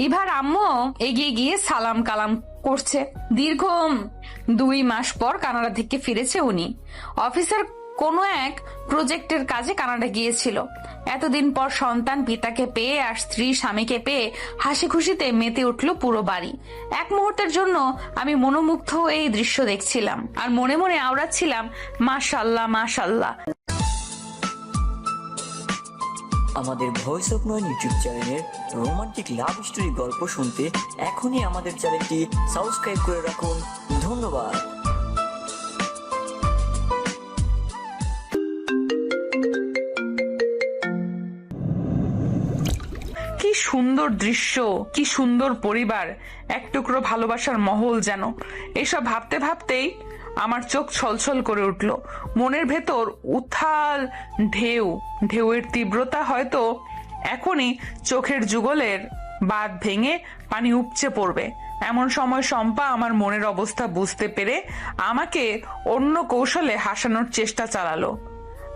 ইভার আম্মু এগিয়ে গিয়ে সালাম কালাম করছে। দীর্ঘ 2 মাস পর কানাডা থেকে ফিরেছে উনি। অফিসের কোনো এক প্রজেক্টের কাজে কানাডা গিয়েছিল। এতদিন পর সন্তান পিতাকে পেয়ে আর স্ত্রী স্বামীকে পেয়ে হাসি খুশিতে মেতে উঠল পুরো বাড়ি। এক মুহূর্তের জন্য আমি মনোমুগ্ধ হয়ে এই দৃশ্য দেখছিলাম আর মনে মনে আওড়াচ্ছিলাম, মাশাল্লাহ মাশাল্লাহ। আমাদের ভয়েস অফ নয়ন ইউটিউব চ্যানেলের রোমান্টিক লাভ স্টোরি গল্প শুনতে এখনই আমাদের চ্যানেলটি সাবস্ক্রাইব করে রাখুন। ধন্যবাদ। কি সুন্দর দৃশ্য, কি সুন্দর পরিবার, এক টুকরো ভালোবাসার মহল যেন। এসব ভাবতে ভাবতেই আমার চোখ ছলছল করে উঠল। মনের ভেতর উথাল ঢেউ, ঢেউয়ের তীব্রতা হয়তো এখনই চোখের যুগলের বাঁধ ভেঙে পানি উপচে পড়বে। এমন সময় শম্পা আমার মনের অবস্থা বুঝতে পেরে আমাকে অন্য কৌশলে হাসানোর চেষ্টা চালালো।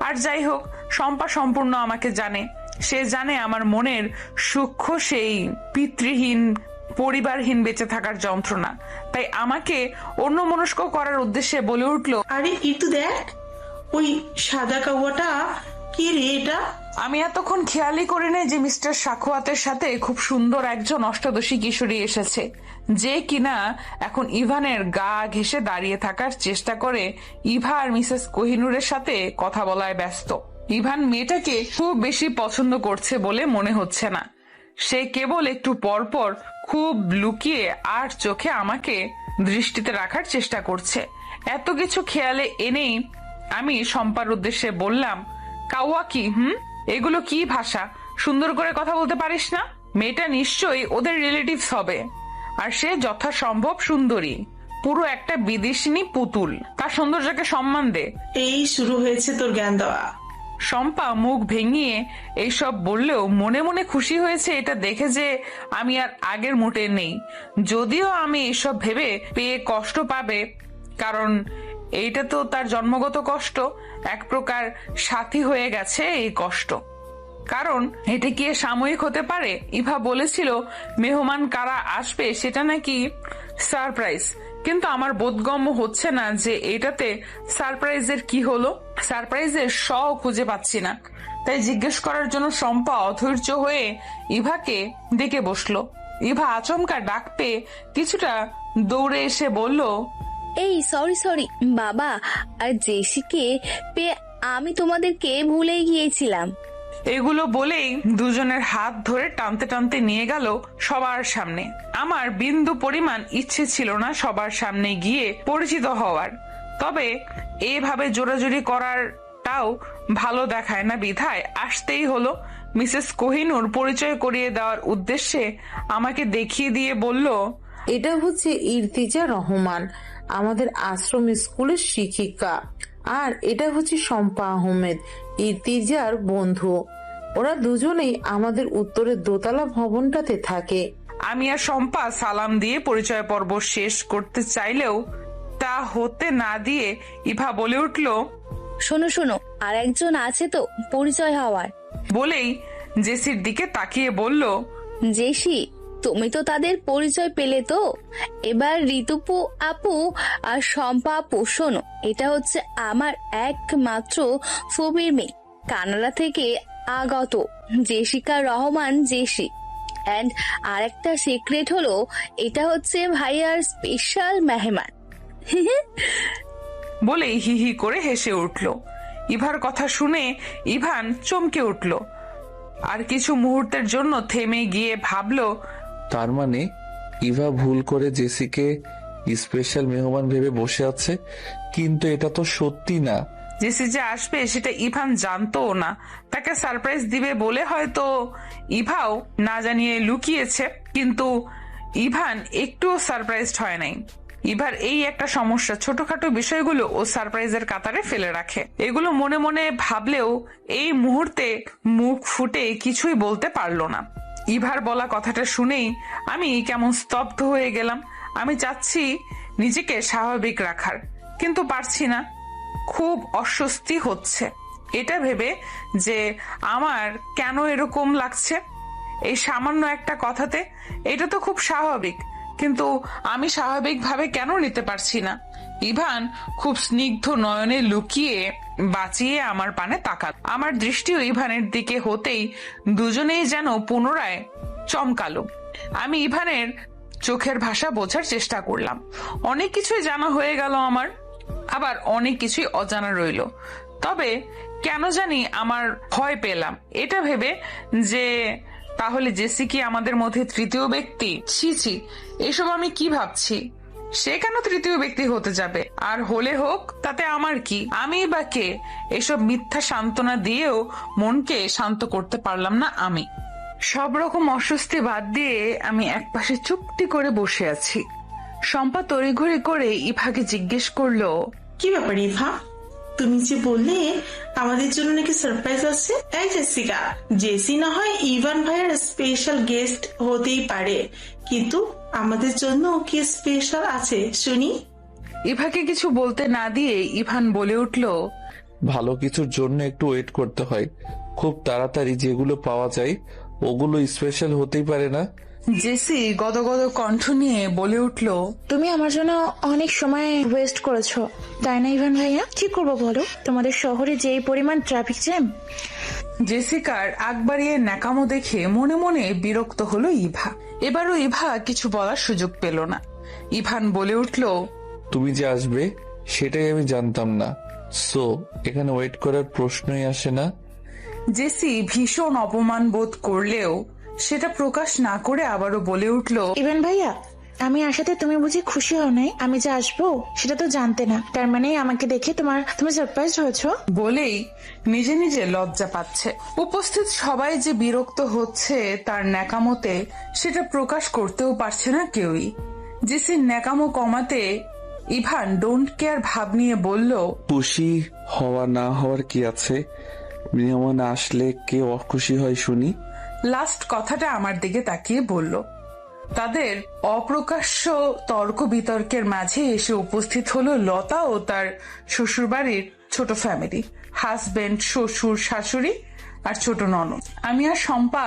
আর যাই হোক, শম্পা সম্পূর্ণ আমাকে জানে। সে জানে আমার মনের সূক্ষ্ম সেই পিতৃহীন পরিবারহীন বেঁচে থাকার যন্ত্রণা। তাই আমাকে অন্যমনস্ক করার উদ্দেশ্যে বলে উঠল, আরে ইতু দেখ, ওই সাদা কাউয়াটা কি রে এটা? আমি এতক্ষণ খেয়ালই করি নাই যে মিস্টার সাখোয়াতের সাথে খুব সুন্দর একজন অষ্টাদশী কিশোরী এসেছে, যে কিনা এখন ইভানের গা ঘেঁষে দাঁড়িয়ে থাকার চেষ্টা করে ইভা আর মিসেস কোহিনুরের সাথে কথা বলায় ব্যস্ত। ইভান মেয়েটাকে খুব বেশি পছন্দ করছে বলে মনে হচ্ছে না। সে কেবল একটু পরপর খুব লুকিয়ে আর চোখে আমাকে দৃষ্টিতে রাখার চেষ্টা করছে। এত কিছু খেয়ালে এনেই আমি শম্পার উদ্দেশ্যে বললাম, কাউয়া কি? এগুলো কি ভাষা? সুন্দর করে কথা বলতে পারিস না? মেয়েটা নিশ্চয়ই ওদের রিলেটিভস হবে, আর সে যথাসম্ভব সুন্দরী, পুরো একটা বিদেশিনী পুতুল। তার সৌন্দর্যকে সম্মান দে। এই শুরু হয়েছে তোর জ্ঞান দেওয়া। শম্পা মুখ ভেঙিয়ে এইসব বললেও মনে মনে খুশি হয়েছে এটা দেখে যে আমি আর আগের মোটে নেই। যদিও আমি এসব ভেবে পেয়ে কষ্ট পাবে, কারণ এইটা তো তার জন্মগত কষ্ট। এক প্রকার সাথী হয়ে গেছে এই কষ্ট। কারণ এটা কি সাময়িক হতে পারে? ইভা বলেছিল মেহমান কারা আসবে সেটা নাকি সারপ্রাইজ, কিন্তু আমার বোধগম্য হচ্ছে না যে এটাতে সারপ্রাইজের কি হলো। সারপ্রাইজের শ খুঁজে পাচ্ছি না। তাই জিজ্ঞেস করার জন্য শম্পা অধৈর্য হয়ে ইভাকে ডেকে বসলো। ইভা আচমকা ডাক পেয়ে কিছুটা দৌড়ে এসে বলল, এই সরি বাবা আর জেসিকে পেয়ে আমি তোমাদেরকে ভুলে গিয়েছিলাম। এগুলো বলেই দুজনের হাত ধরে টানতে টানতে নিয়ে গেল সবার সামনে। আমার বিন্দু পরিমাণ ইচ্ছে ছিল না সবার সামনে গিয়ে পরিচিত হওয়ার, তবে এভাবে জোরাজুরি করারটাও ভালো দেখায় না বিধায় আসতেই হলো। মিসেস কোহিনুর পরিচয় করিয়ে দেওয়ার উদ্দেশ্যে আমাকে দেখিয়ে দিয়ে বলল, এটা হচ্ছে ইরতিজা রহমান, আমাদের আশ্রম স্কুলের শিক্ষিকা। আর এটা হচ্ছে শম্পা আহমেদ, ইরতিজার বন্ধু। ওরা দুজনেই আমাদের উত্তরের দোতলা ভবনটাতে থাকে। আমি আর শম্পা সালাম দিয়ে পরিচয় পর্ব শেষ করতে চাইলেও তা হতে না দিয়ে ইভা বলে উঠল, শোনো আর একজন আছে তো পরিচয় হওয়ার। বলেই জেসির দিকে তাকিয়ে বলল, জেসি, তুমি তো তাদের পরিচয় পেলে তো? এবার ঋতুপু আপু আর শম্পা আপু, শোনো, এটা হচ্ছে আমার একমাত্র ফুবির মেয়ে, কানাডা থেকে আগত জেসিকা রহমান, জেসি। এন্ড আর একটা সিক্রেট হলো, এটা হচ্ছে ভাইয়ার স্পেশাল মেহমান। বলেই হিহি করে হেসে উঠল। ইভার কথা শুনে ইভান চমকে উঠল, আর কিছু মুহূর্তের জন্য থেমে গিয়ে ভাবলো, তার মানে ইভা ভুল করে জেসিকে স্পেশাল মেহমান ভেবে বসে আছে, কিন্তু এটা তো সত্যি না। জেসি যে আসবে সেটা ইভান জানতো না। তাকে সারপ্রাইজ দিবে বলে হয়তো ইভাও না জানিয়ে লুকিয়েছে, কিন্তু ইভান একটুও সারপ্রাইজড হয় নাই। ইভার এই একটা সমস্যা, ছোটখাটো বিষয়গুলো ও সারপ্রাইজের কাতারে ফেলে রাখে। এগুলো মনে মনে ভাবলেও এই মুহূর্তে মুখ ফুটে কিছুই বলতে পারলো না। ইভার বলা কথাটা শুনেই আমি কেমন স্তব্ধ হয়ে গেলাম। আমি চাচ্ছি নিজেকে স্বাভাবিক রাখার, কিন্তু পারছি না। খুব অস্বস্তি হচ্ছে এটা ভেবে যে আমার কেন এরকম লাগছে। এই সামান্য একটা কথাতে? এটা তো খুব স্বাভাবিক, কিন্তু আমি স্বাভাবিকভাবে কেন নিতে পারছি না? ইভান খুব স্নিগ্ধ নয়নে লুকিয়ে বাঁচিয়ে আমার পানে তাকাল। আমার দৃষ্টিও ইভানের দিকে হতেই দুজনেই যেন পুনরায় চমকালো। আমি ইভানের চোখের ভাষা বোঝার চেষ্টা করলাম। অনেক কিছুই জানা হয়ে গেল আমার, আবার অনেক কিছুই অজানা রইল। তবে কেন জানি আমার ভয় পেলাম এটা ভেবে যে তাহলে জেসি কি আমাদের মধ্যে তৃতীয় ব্যক্তি? ছি ছি, এসব আমি কি ভাবছি? সে কেন তৃতীয় ব্যক্তি হতে যাবে? আর হলে হোক, তাতে আমার কি? আমি বা কে? এসব মিথ্যা সান্ত্বনা দিয়েও মনকে শান্ত করতে পারলাম না আমি। সব রকম অস্বস্তি বাদ দিয়ে আমি একপাশে চুপটি করে বসে আছি। শম্পা তড়িঘড়ি করে ইভাকে জিজ্ঞেস করলো, কি ব্যাপার ইভা, তুমি যে বললে আমাদের জন্য নাকি সারপ্রাইজ আছে? এই জেসিকা, জেসি না হয় ইভান ভাইয়ের স্পেশাল গেস্ট হতেই পারে, কিন্তু আমাদের জন্য কি স্পেশাল আছে শুনি? ইভাকে কিছু বলতে না দিয়ে ইভান বলে উঠল, ভালো কিছুর জন্য একটু ওয়েট করতে হয়। খুব তাড়াতাড়ি যেগুলো পাওয়া যায় ওগুলো স্পেশাল হতেই পারে না। জেসি গদগদ কণ্ঠ নিয়ে বলে উঠল, তুমি আমার জন্য অনেক সময় ওয়েস্ট করেছো, তাই না ইভান ভাইয়া? কি করবো বলো, তোমাদের শহরে যেই পরিমাণ ট্রাফিক জ্যাম। জেসিকার আগ বাড়িয়ে ন্যাকামো দেখে মনে মনে বিরক্ত হলো ইভা। এবারও ইভা কিছু বলার সুযোগ পেল না। ইভান বলে উঠল, তুমি যে আসবে সেটাই আমি জানতাম না, সো এখানে ওয়েট করার প্রশ্নই আসে না। জেসি ভীষণ অপমান বোধ করলেও সেটা প্রকাশ না করে আবারও বলে উঠল, ইভান ভাইয়া, আমি আসাতে তুমি বুঝি খুশি হও নাই? আমি যে আসবো সেটা তো জানতে না, তার মানে আমাকে দেখে তুমি সারপ্রাইজ হয়েছো? বলেই নিজে নিজে লজ্জা পাচ্ছে। উপস্থিত সবাই যে বিরক্ত হচ্ছে তার ন্যাকামোতে, সেটা প্রকাশ করতেও পারছে না কেউই। জেসির ন্যাকামো কমাতে ইভান ডোন্ট কেয়ার ভাব নিয়ে বলল, খুশি হওয়া না হওয়ার কি আছে? মেহমান আসলে কে অখুশি হয় শুনি? লাস্ট কথাটা আমার দিকে তাকিয়ে বলল। তাদের অপ্রকাশ্য তর্ক বিতর্কের মাঝে এসে উপস্থিত হলো লতা ও তার শ্বশুরবাড়ির ছোট ফ্যামিলি, হাজবেন্ড, শ্বশুর, শাশুড়ি আর ছোট ননদ। আমি আর শম্পা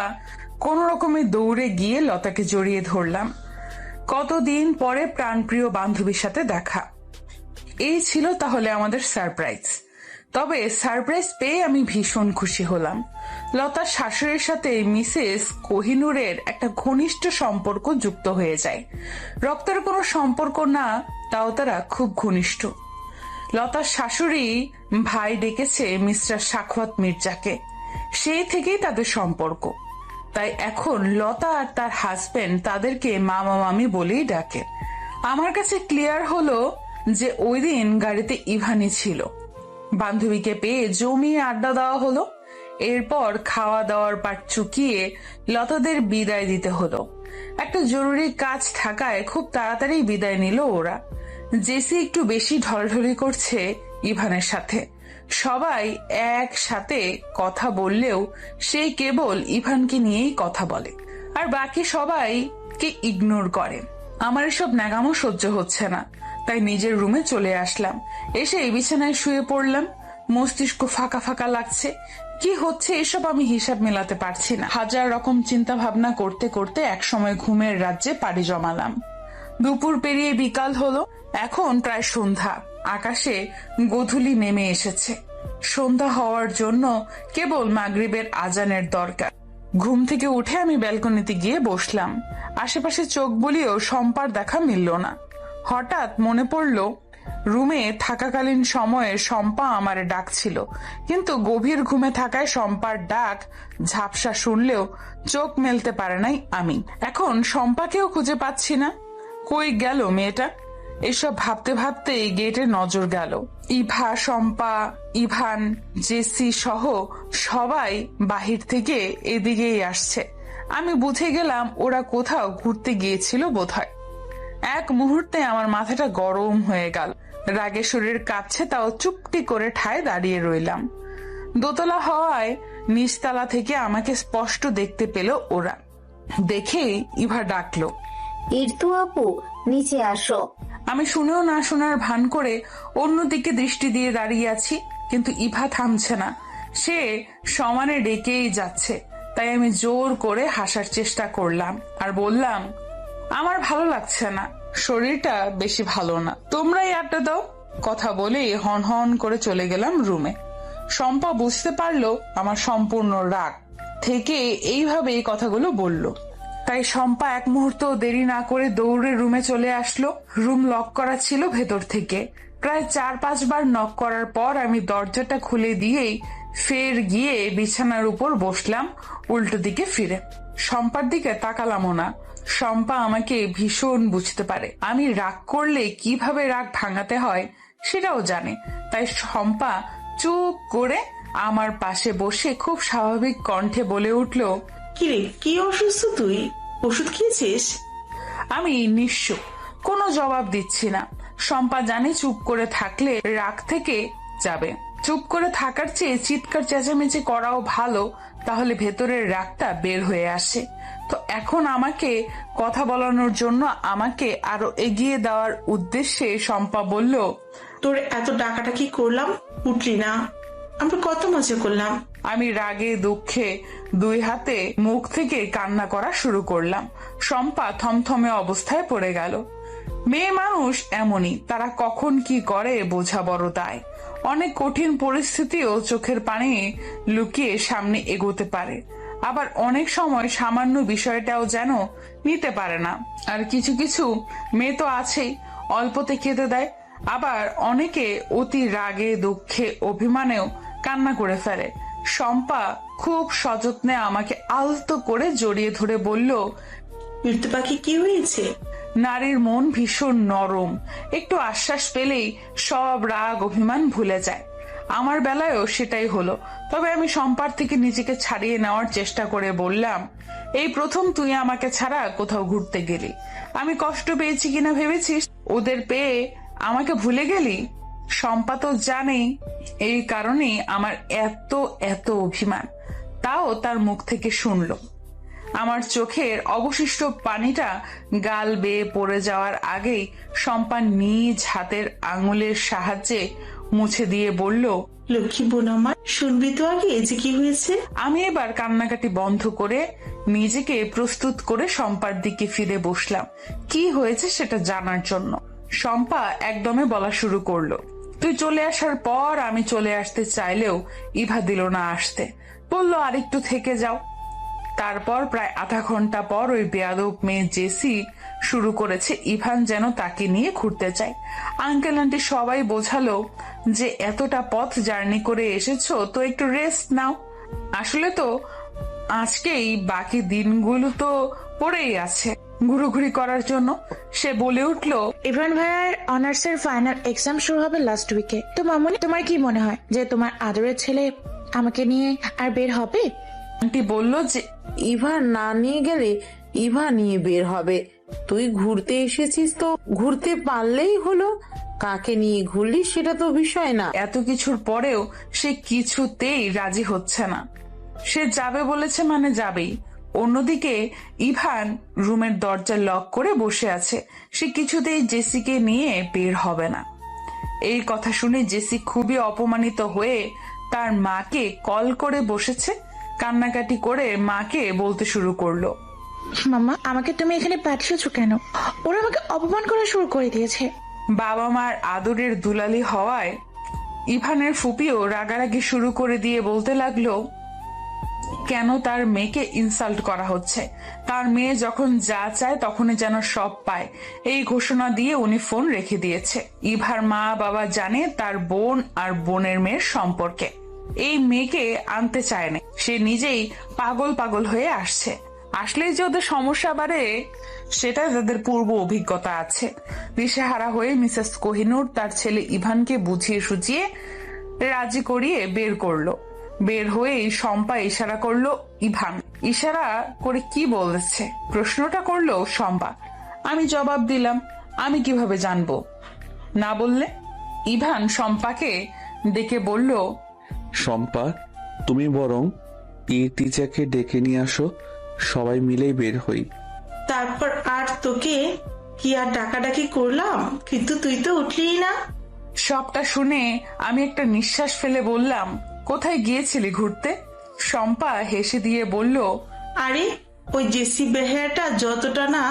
কোন রকমে দৌড়ে গিয়ে লতাকে জড়িয়ে ধরলাম। কতদিন পরে প্রাণপ্রিয় বান্ধবীর সাথে দেখা। এই ছিল তাহলে আমাদের সারপ্রাইজ। তবে সারপ্রাইজ পেয়ে আমি ভীষণ খুশি হলাম। লতার শাশুড়ির সাথে মিসেস কোহিনুরের একটা ঘনিষ্ঠ সম্পর্ক যুক্ত হয়ে যায়। রক্তের কোনো সম্পর্ক না, তাও তারা খুব ঘনিষ্ঠ। লতার শাশুড়ি ভাই ডেকেছে মিস্টার সাখওয়াত মির্জাকে, সেই থেকেই তাদের সম্পর্ক। তাই এখন লতা আর তার হাজবেন্ড তাদেরকে মামা মামি বলেই ডাকে। আমার কাছে ক্লিয়ার হলো যে ওই দিন গাড়িতে ইভানি ছিল। বান্ধবীকে পেয়ে জমিয়ে আড্ডা দেওয়া হলো। এরপর খাওয়া দাওয়ার পাট চুকিয়ে লতাদের বিদায় দিতে হলো। একটা জরুরি কাজ থাকায় খুব তাড়াতাড়ি বিদায় নিল ওরা। জেসি একটু বেশি ঢলঢলি করছে ইভানের সাথে। সবাই একসাথে কথা বললেও সেই কেবল ইভানকে নিয়েই কথা বলে, আর বাকি সবাইকে ইগনোর করে। আমার এসব ন্যাকামো সহ্য হচ্ছে না, তাই নিজের রুমে চলে আসলাম। এসে বিছানায় শুয়ে পড়লাম। মস্তিষ্ক ফাঁকা ফাঁকা লাগছে। কি হচ্ছে এসব আমি হিসাব মেলাতে পারছি না। হাজার রকম চিন্তা ভাবনা করতে করতে একসময় ঘুমের রাজ্যে পাড়ি জমালাম। দুপুর পেরিয়ে বিকাল হলো। এখন প্রায় সন্ধ্যা। আকাশে গোধূলি নেমে এসেছে। সন্ধ্যা হওয়ার জন্য কেবল মাগরিবের আজানের দরকার। ঘুম থেকে উঠে আমি ব্যালকনিতে গিয়ে বসলাম। আশেপাশে চোখ বুলিয়েও শম্পার দেখা মিলল না। হঠাৎ মনে পড়ল রুমে থাকাকালীন সময়ে শম্পা আমারে ডাকছিল, কিন্তু গভীর ঘুমে থাকায় শম্পার ডাক ঝাপসা শুনলেও চোখ মেলতে পারে নাই আমি। এখন শম্পাকেও খুঁজে পাচ্ছি না। কই গেল মেয়েটা? এসব ভাবতে ভাবতেই গেটে নজর গেল। ইভা, শম্পা, ইভান, জেসি সহ সবাই বাহির থেকে এদিকেই আসছে। আমি বুঝে গেলাম ওরা কোথাও ঘুরতে গিয়েছিল বোধহয়। এক মুহূর্তে আমার মাথাটা গরম হয়ে গেল। রাগে শরীর কাঁপছে, তাও চুপটি করে ঠায় দাঁড়িয়ে রইলাম। দোতলা হওয়ায় নিচতলা থেকে আমাকে স্পষ্ট দেখতে পেল ওরা। দেখে ইভা ডাকলো, ইরতু আপু, নিচে আসো। আমি শুনেও না শোনার ভান করে অন্যদিকে দৃষ্টি দিয়ে দাঁড়িয়ে আছি, কিন্তু ইভা থামছে না। সে সমানে ডেকেই যাচ্ছে। তাই আমি জোর করে হাসার চেষ্টা করলাম আর বললাম, আমার ভালো লাগছে না, শরীরটা বেশি ভালো না, তোমরাই আড্ডা দাও। কথা বলে হন হন করে চলে গেলাম রুমে। শম্পা বুঝতে পারলো আমার সম্পূর্ণ রাগ থেকে এইভাবে এই কথাগুলো বলল। তাই শম্পা এক মুহূর্ত দেরি না করে দৌড়ে রুমে চলে আসলো। রুম লক করা ছিল ভেতর থেকে। প্রায় 4-5 বার নক করার পর আমি দরজাটা খুলে দিয়েই ফের গিয়ে বিছানার উপর বসলাম উল্টো দিকে ফিরে। শম্পার দিকে তাকালামও না। শম্পা আমাকে ভীষণ বুঝতে পারে। আমি রাগ করলে কিভাবে রাগ ভাঙাতে হয় সেটাও জানে। তাই শম্পা চুপ করে আমার পাশে বসে খুব স্বাভাবিক কণ্ঠে বলে উঠল, কিরে, কি অসুস্থ তুই? ওষুধ খেয়েছিস? আমি নিঃস্ব, কোনো জবাব দিচ্ছি না। শম্পা জানে চুপ করে থাকলে রাগ থেকে যাবে। চুপ করে থাকার চেয়ে চিৎকার চেঁচামেচি করাও ভালো, তাহলে ভেতরের রাগটা বের হয়ে আসে। তো এখন আমাকে কথা বলানোর জন্য আমাকে আরো এগিয়ে দেওয়ার উদ্দেশ্যে শম্পা বলল, তোর এত ডাকাটাকি করলাম, উঠলি না? আমরা কত মজা করলাম। আমি রাগে দুঃখে 2 হাতে মুখ থেকে কান্না করা শুরু করলাম। শম্পা থমথমে অবস্থায় পড়ে গেল। মেয়ে মানুষ এমনই, তারা কখন কি করে বোঝা বড় দায়। অনেক কঠিন পরিস্থিতিও চোখের পানি লুকিয়ে সামনে এগোতে পারে, আবার অনেক সময় সামান্য বিষয়টাও যেন নিতে পারে না। আর কিছু কিছু মেয়ে তো আছেই, অল্পতে খেতে দেয়। আবার অনেকে অতি রাগে দুঃখে অভিমানেও কান্না করে ফেলে। শম্পা খুব সযত্নে আমাকে আলতো করে জড়িয়ে ধরে বলল, মৃত্যু পাখি, কি হয়েছে? নারীর মন ভীষণ নরম, একটু আশ্বাস পেলেই সব রাগ অভিমান ভুলে যায়। আমার বেলায়ও সেটাই হলো। তবে আমি শম্পার থেকে নিজেকে ছাড়িয়ে নেওয়ার চেষ্টা করে বললাম, এই প্রথম তুই আমাকে ছাড়া কোথাও ঘুরতে গেলি। আমি কষ্ট পেয়েছি কিনা ভেবেছিস? ওদের পেয়ে আমাকে ভুলে গেলি? শম্পা তো জানেই এই কারণেই আমার এত এত অভিমান। তাও তার মুখ থেকে শুনলো। আমার চোখের অবশিষ্ট পানিটা গাল বেয়ে পড়ে যাওয়ার আগেই শম্পা নিজ হাতের আঙুলের সাহায্যে মুছে দিয়ে বলল, লক্ষ্মী বোন আমার, শুনবি তো আগে যে কি হয়েছে? আমি এবার কান্নাকাটি বন্ধ করে নিজেকে প্রস্তুত করে শম্পার দিকে ফিরে বসলাম কি হয়েছে সেটা জানার জন্য। শম্পা একদমে বলা শুরু করলো, তুই চলে আসার পর আমি চলে আসতে চাইলেও ইভা দিল না আসতে, বললো আরেকটু থেকে যাও। তারপর প্রায় আধা ঘন্টা পর ওই বেয়াদব মেয়ে জেসি শুরু করেছে ইভান যেন তাকে নিয়ে ঘুরতে চায়। আঙ্কেল আন্টি সবাই বোঝালো যে এতটা পথ জার্নি করে এসেছো তো একটু রেস্ট নাও। আসলে তো আজকেই বাকি দিনগুলো তো পড়েই আছে ঘুরোঘুরি করার জন্য। সে বলে উঠলো, ইভান ভাইয়ার অনার্স এর ফাইনাল এক্সাম শুরু হবে লাস্ট উইকে। তো মামুনি, তোমার কি মনে হয় যে তোমার আদরের ছেলে আমাকে নিয়ে আর বের হবে? আন্টি বলল যে ইভা না নিয়ে গেলে ইভা নিয়ে বের হবে। তুই ঘুরতে এসেছিস তো ঘুরতে পারলেই হলো, কাকে নিয়ে ঘুরলি সেটা তো বিষয় না। এত কিছুর পরেও সে কিছুতেই রাজি হচ্ছে না। সে যাবে বলেছে মানে যাবেই। অন্যদিকে ইভান রুমের দরজা লক করে বসে আছে। সে কিছুতেই জেসিকে নিয়ে বের হবে না। এই কথা শুনে জেসি খুবই অপমানিত হয়ে তার মাকে কল করে বসেছে। কান্নাকাটি করে মাকে বলতে শুরু করলো, মামা, আমাকে তুমি এখানে পাঠিয়েছো কেন? ওরা আমাকে অপমান করা শুরু করে দিয়েছে। বাবা মার আদরের দুলালি হওয়ায় ইভানের ফুপিও রাগারাগি শুরু করে দিয়ে বলতে লাগলো, কেন তার মেয়েকে ইনসাল্ট করা হচ্ছে। তার মেয়ে যখন যা চায় তখনই যেন সব পায়, এই ঘোষণা দিয়ে উনি ফোন রেখে দিয়েছে। ইভার মা বাবা জানে তার বোন আর বোনের মেয়ের সম্পর্কে। এই মেয়েকে আনতে চায় না, সে নিজেই পাগল পাগল হয়ে আসছে। আসলেই যে ওদের সমস্যা বাড়ে সেটা তাদের পূর্ব অভিজ্ঞতা আছে। দিশেহারা হয়ে মিসেস কোহিনূর তার ছেলে ইভানকে বুঝিয়ে সুঝিয়ে রাজি করিয়ে বের করলো। বের হয়েই শম্পা ইশারা করলো ইভান। ইশারা করে কি বলছে প্রশ্নটা করলো শম্পা। আমি জবাব দিলাম, আমি কিভাবে জানবো? না বললে? ইভান শম্পাকে ডেকে বলল, শম্পা, তুমি বরং টিচারকে ডেকে নিয়ে আসো, সবাই মিলেই বের হই। তারপর আর তোকে কি আর ডাকাডাকি করলাম, কিন্তু তুই তো উঠলি না। সবটা শুনে আমি একটা নিঃশ্বাস ফেলে বললাম, কোথায় গিয়েছিলি ঘুরতে? শম্পা হেসে দিয়ে বলল, আরে ওই জেসি বেহায়াটা যতটা না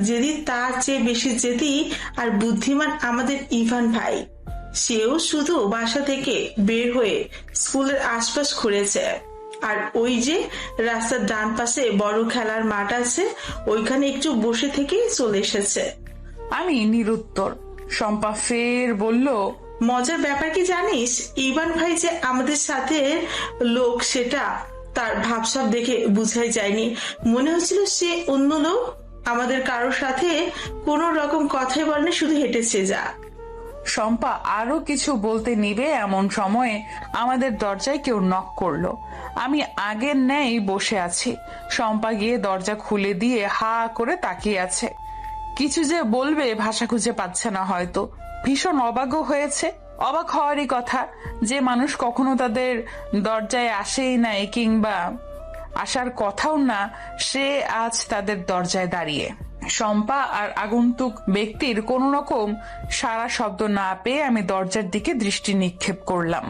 জেদি, তার চেয়ে বেশি জেদি আর বুদ্ধিমান আমাদের ইভান ভাই। সেও শুধু বাসা থেকে বের হয়ে স্কুলের আশপাশ ঘুরেছে, আর ওই যে রাস্তার ডান পাশে বড় খেলার মাঠ আছে, ওইখানে একটু বসে থেকেই চলে এসেছে। আমি নিরুত্তর। শম্পা ফের বলল, মজার ব্যাপার কি জানিস, ইভান ভাই যে আমাদের সাথে লোক সেটা তার ভাবসাব দেখে বুঝাই যায়নি। মনে হচ্ছিল সে অন্য লোক, আমাদের কারোর সাথে কোনো রকম কথাই বলেনি, শুধু হেঁটেছে যা। শম্পা আরো কিছু বলতে নিবে এমন সময়ে আমাদের দরজায় কেউ নক করলো। আমি আগের ন্যায় বসে আছি। শম্পা গিয়ে দরজা খুলে দিয়ে হা করে তাকিয়ে আছে। কিছু যে বলবে ভাষা খুঁজে পাচ্ছে না হয়তো। ভীষণ অবাকও হয়েছে। অবাক হওয়ারই কথা, যে মানুষ কখনো তাদের দরজায় আসেই নাই কিংবা আসার কথাও না, সে আজ তাদের দরজায় দাঁড়িয়ে। শম্পা আর আগন্তুক ব্যক্তির কোন রকম সারা শব্দ না পেয়ে আমি দরজার দিকে দৃষ্টি নিক্ষেপ করলাম।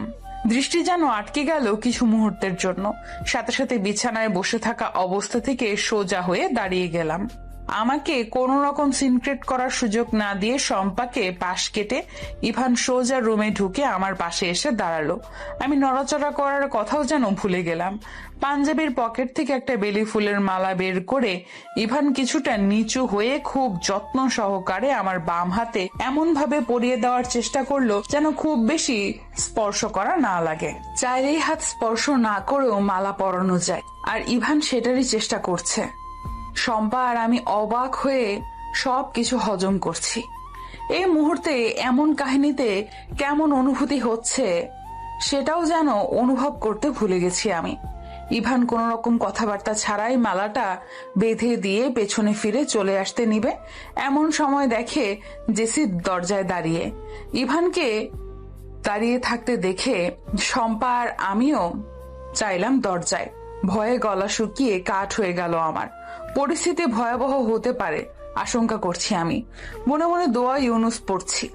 দৃষ্টি যেন আটকে গেল কিছু মুহূর্তের জন্য। সাথে সাথে বিছানায় বসে থাকা অবস্থা থেকে সোজা হয়ে দাঁড়িয়ে গেলাম। আমাকে কোন রকম সিনক্রেট করার সুযোগ না দিয়ে শম্পাকে পাশ কেটে ইভান সোজা রুমে ঢুকে আমার পাশে এসে দাঁড়ালো। আমি নড়াচড়া করার কথাও যেন ভুলে গেলাম। পাঞ্জাবির পকেট থেকে একটা বেলি ফুলের মালা বের করে ইভান কিছুটা নিচু হয়ে খুব যত্ন সহকারে আমার বাম হাতে এমন ভাবে পরিয়ে দেওয়ার চেষ্টা করলো যেন খুব বেশি স্পর্শ করা না লাগে। চাইলেই হাত স্পর্শ না করেও মালা পরানো যায়, আর ইভান সেটারই চেষ্টা করছে। শম্পা আর আমি অবাক হয়ে সবকিছু হজম করছি। এই মুহূর্তে এমন কাহিনীতে কেমন অনুভূতি হচ্ছে সেটাও যেন অনুভব করতে ভুলে গেছি আমি। ইভান কোন রকম কথাবার্তা ছাড়াই মালাটা বেঁধে দিয়ে পেছনে ফিরে চলে আসতে নিবে এমন সময় দেখে জেসি দরজায় দাঁড়িয়ে। ইভানকে দাঁড়িয়ে থাকতে দেখে শম্পা আর আমিও চাইলাম দরজায়। ভয়ে গলা শুকিয়ে কাঠ হয়ে গেল আমার। পরিস্থিতি ভয়াবহ হতে পারে আশঙ্কা করছি আমি। মনে মনে দোয়া ইউনুস পড়ছি।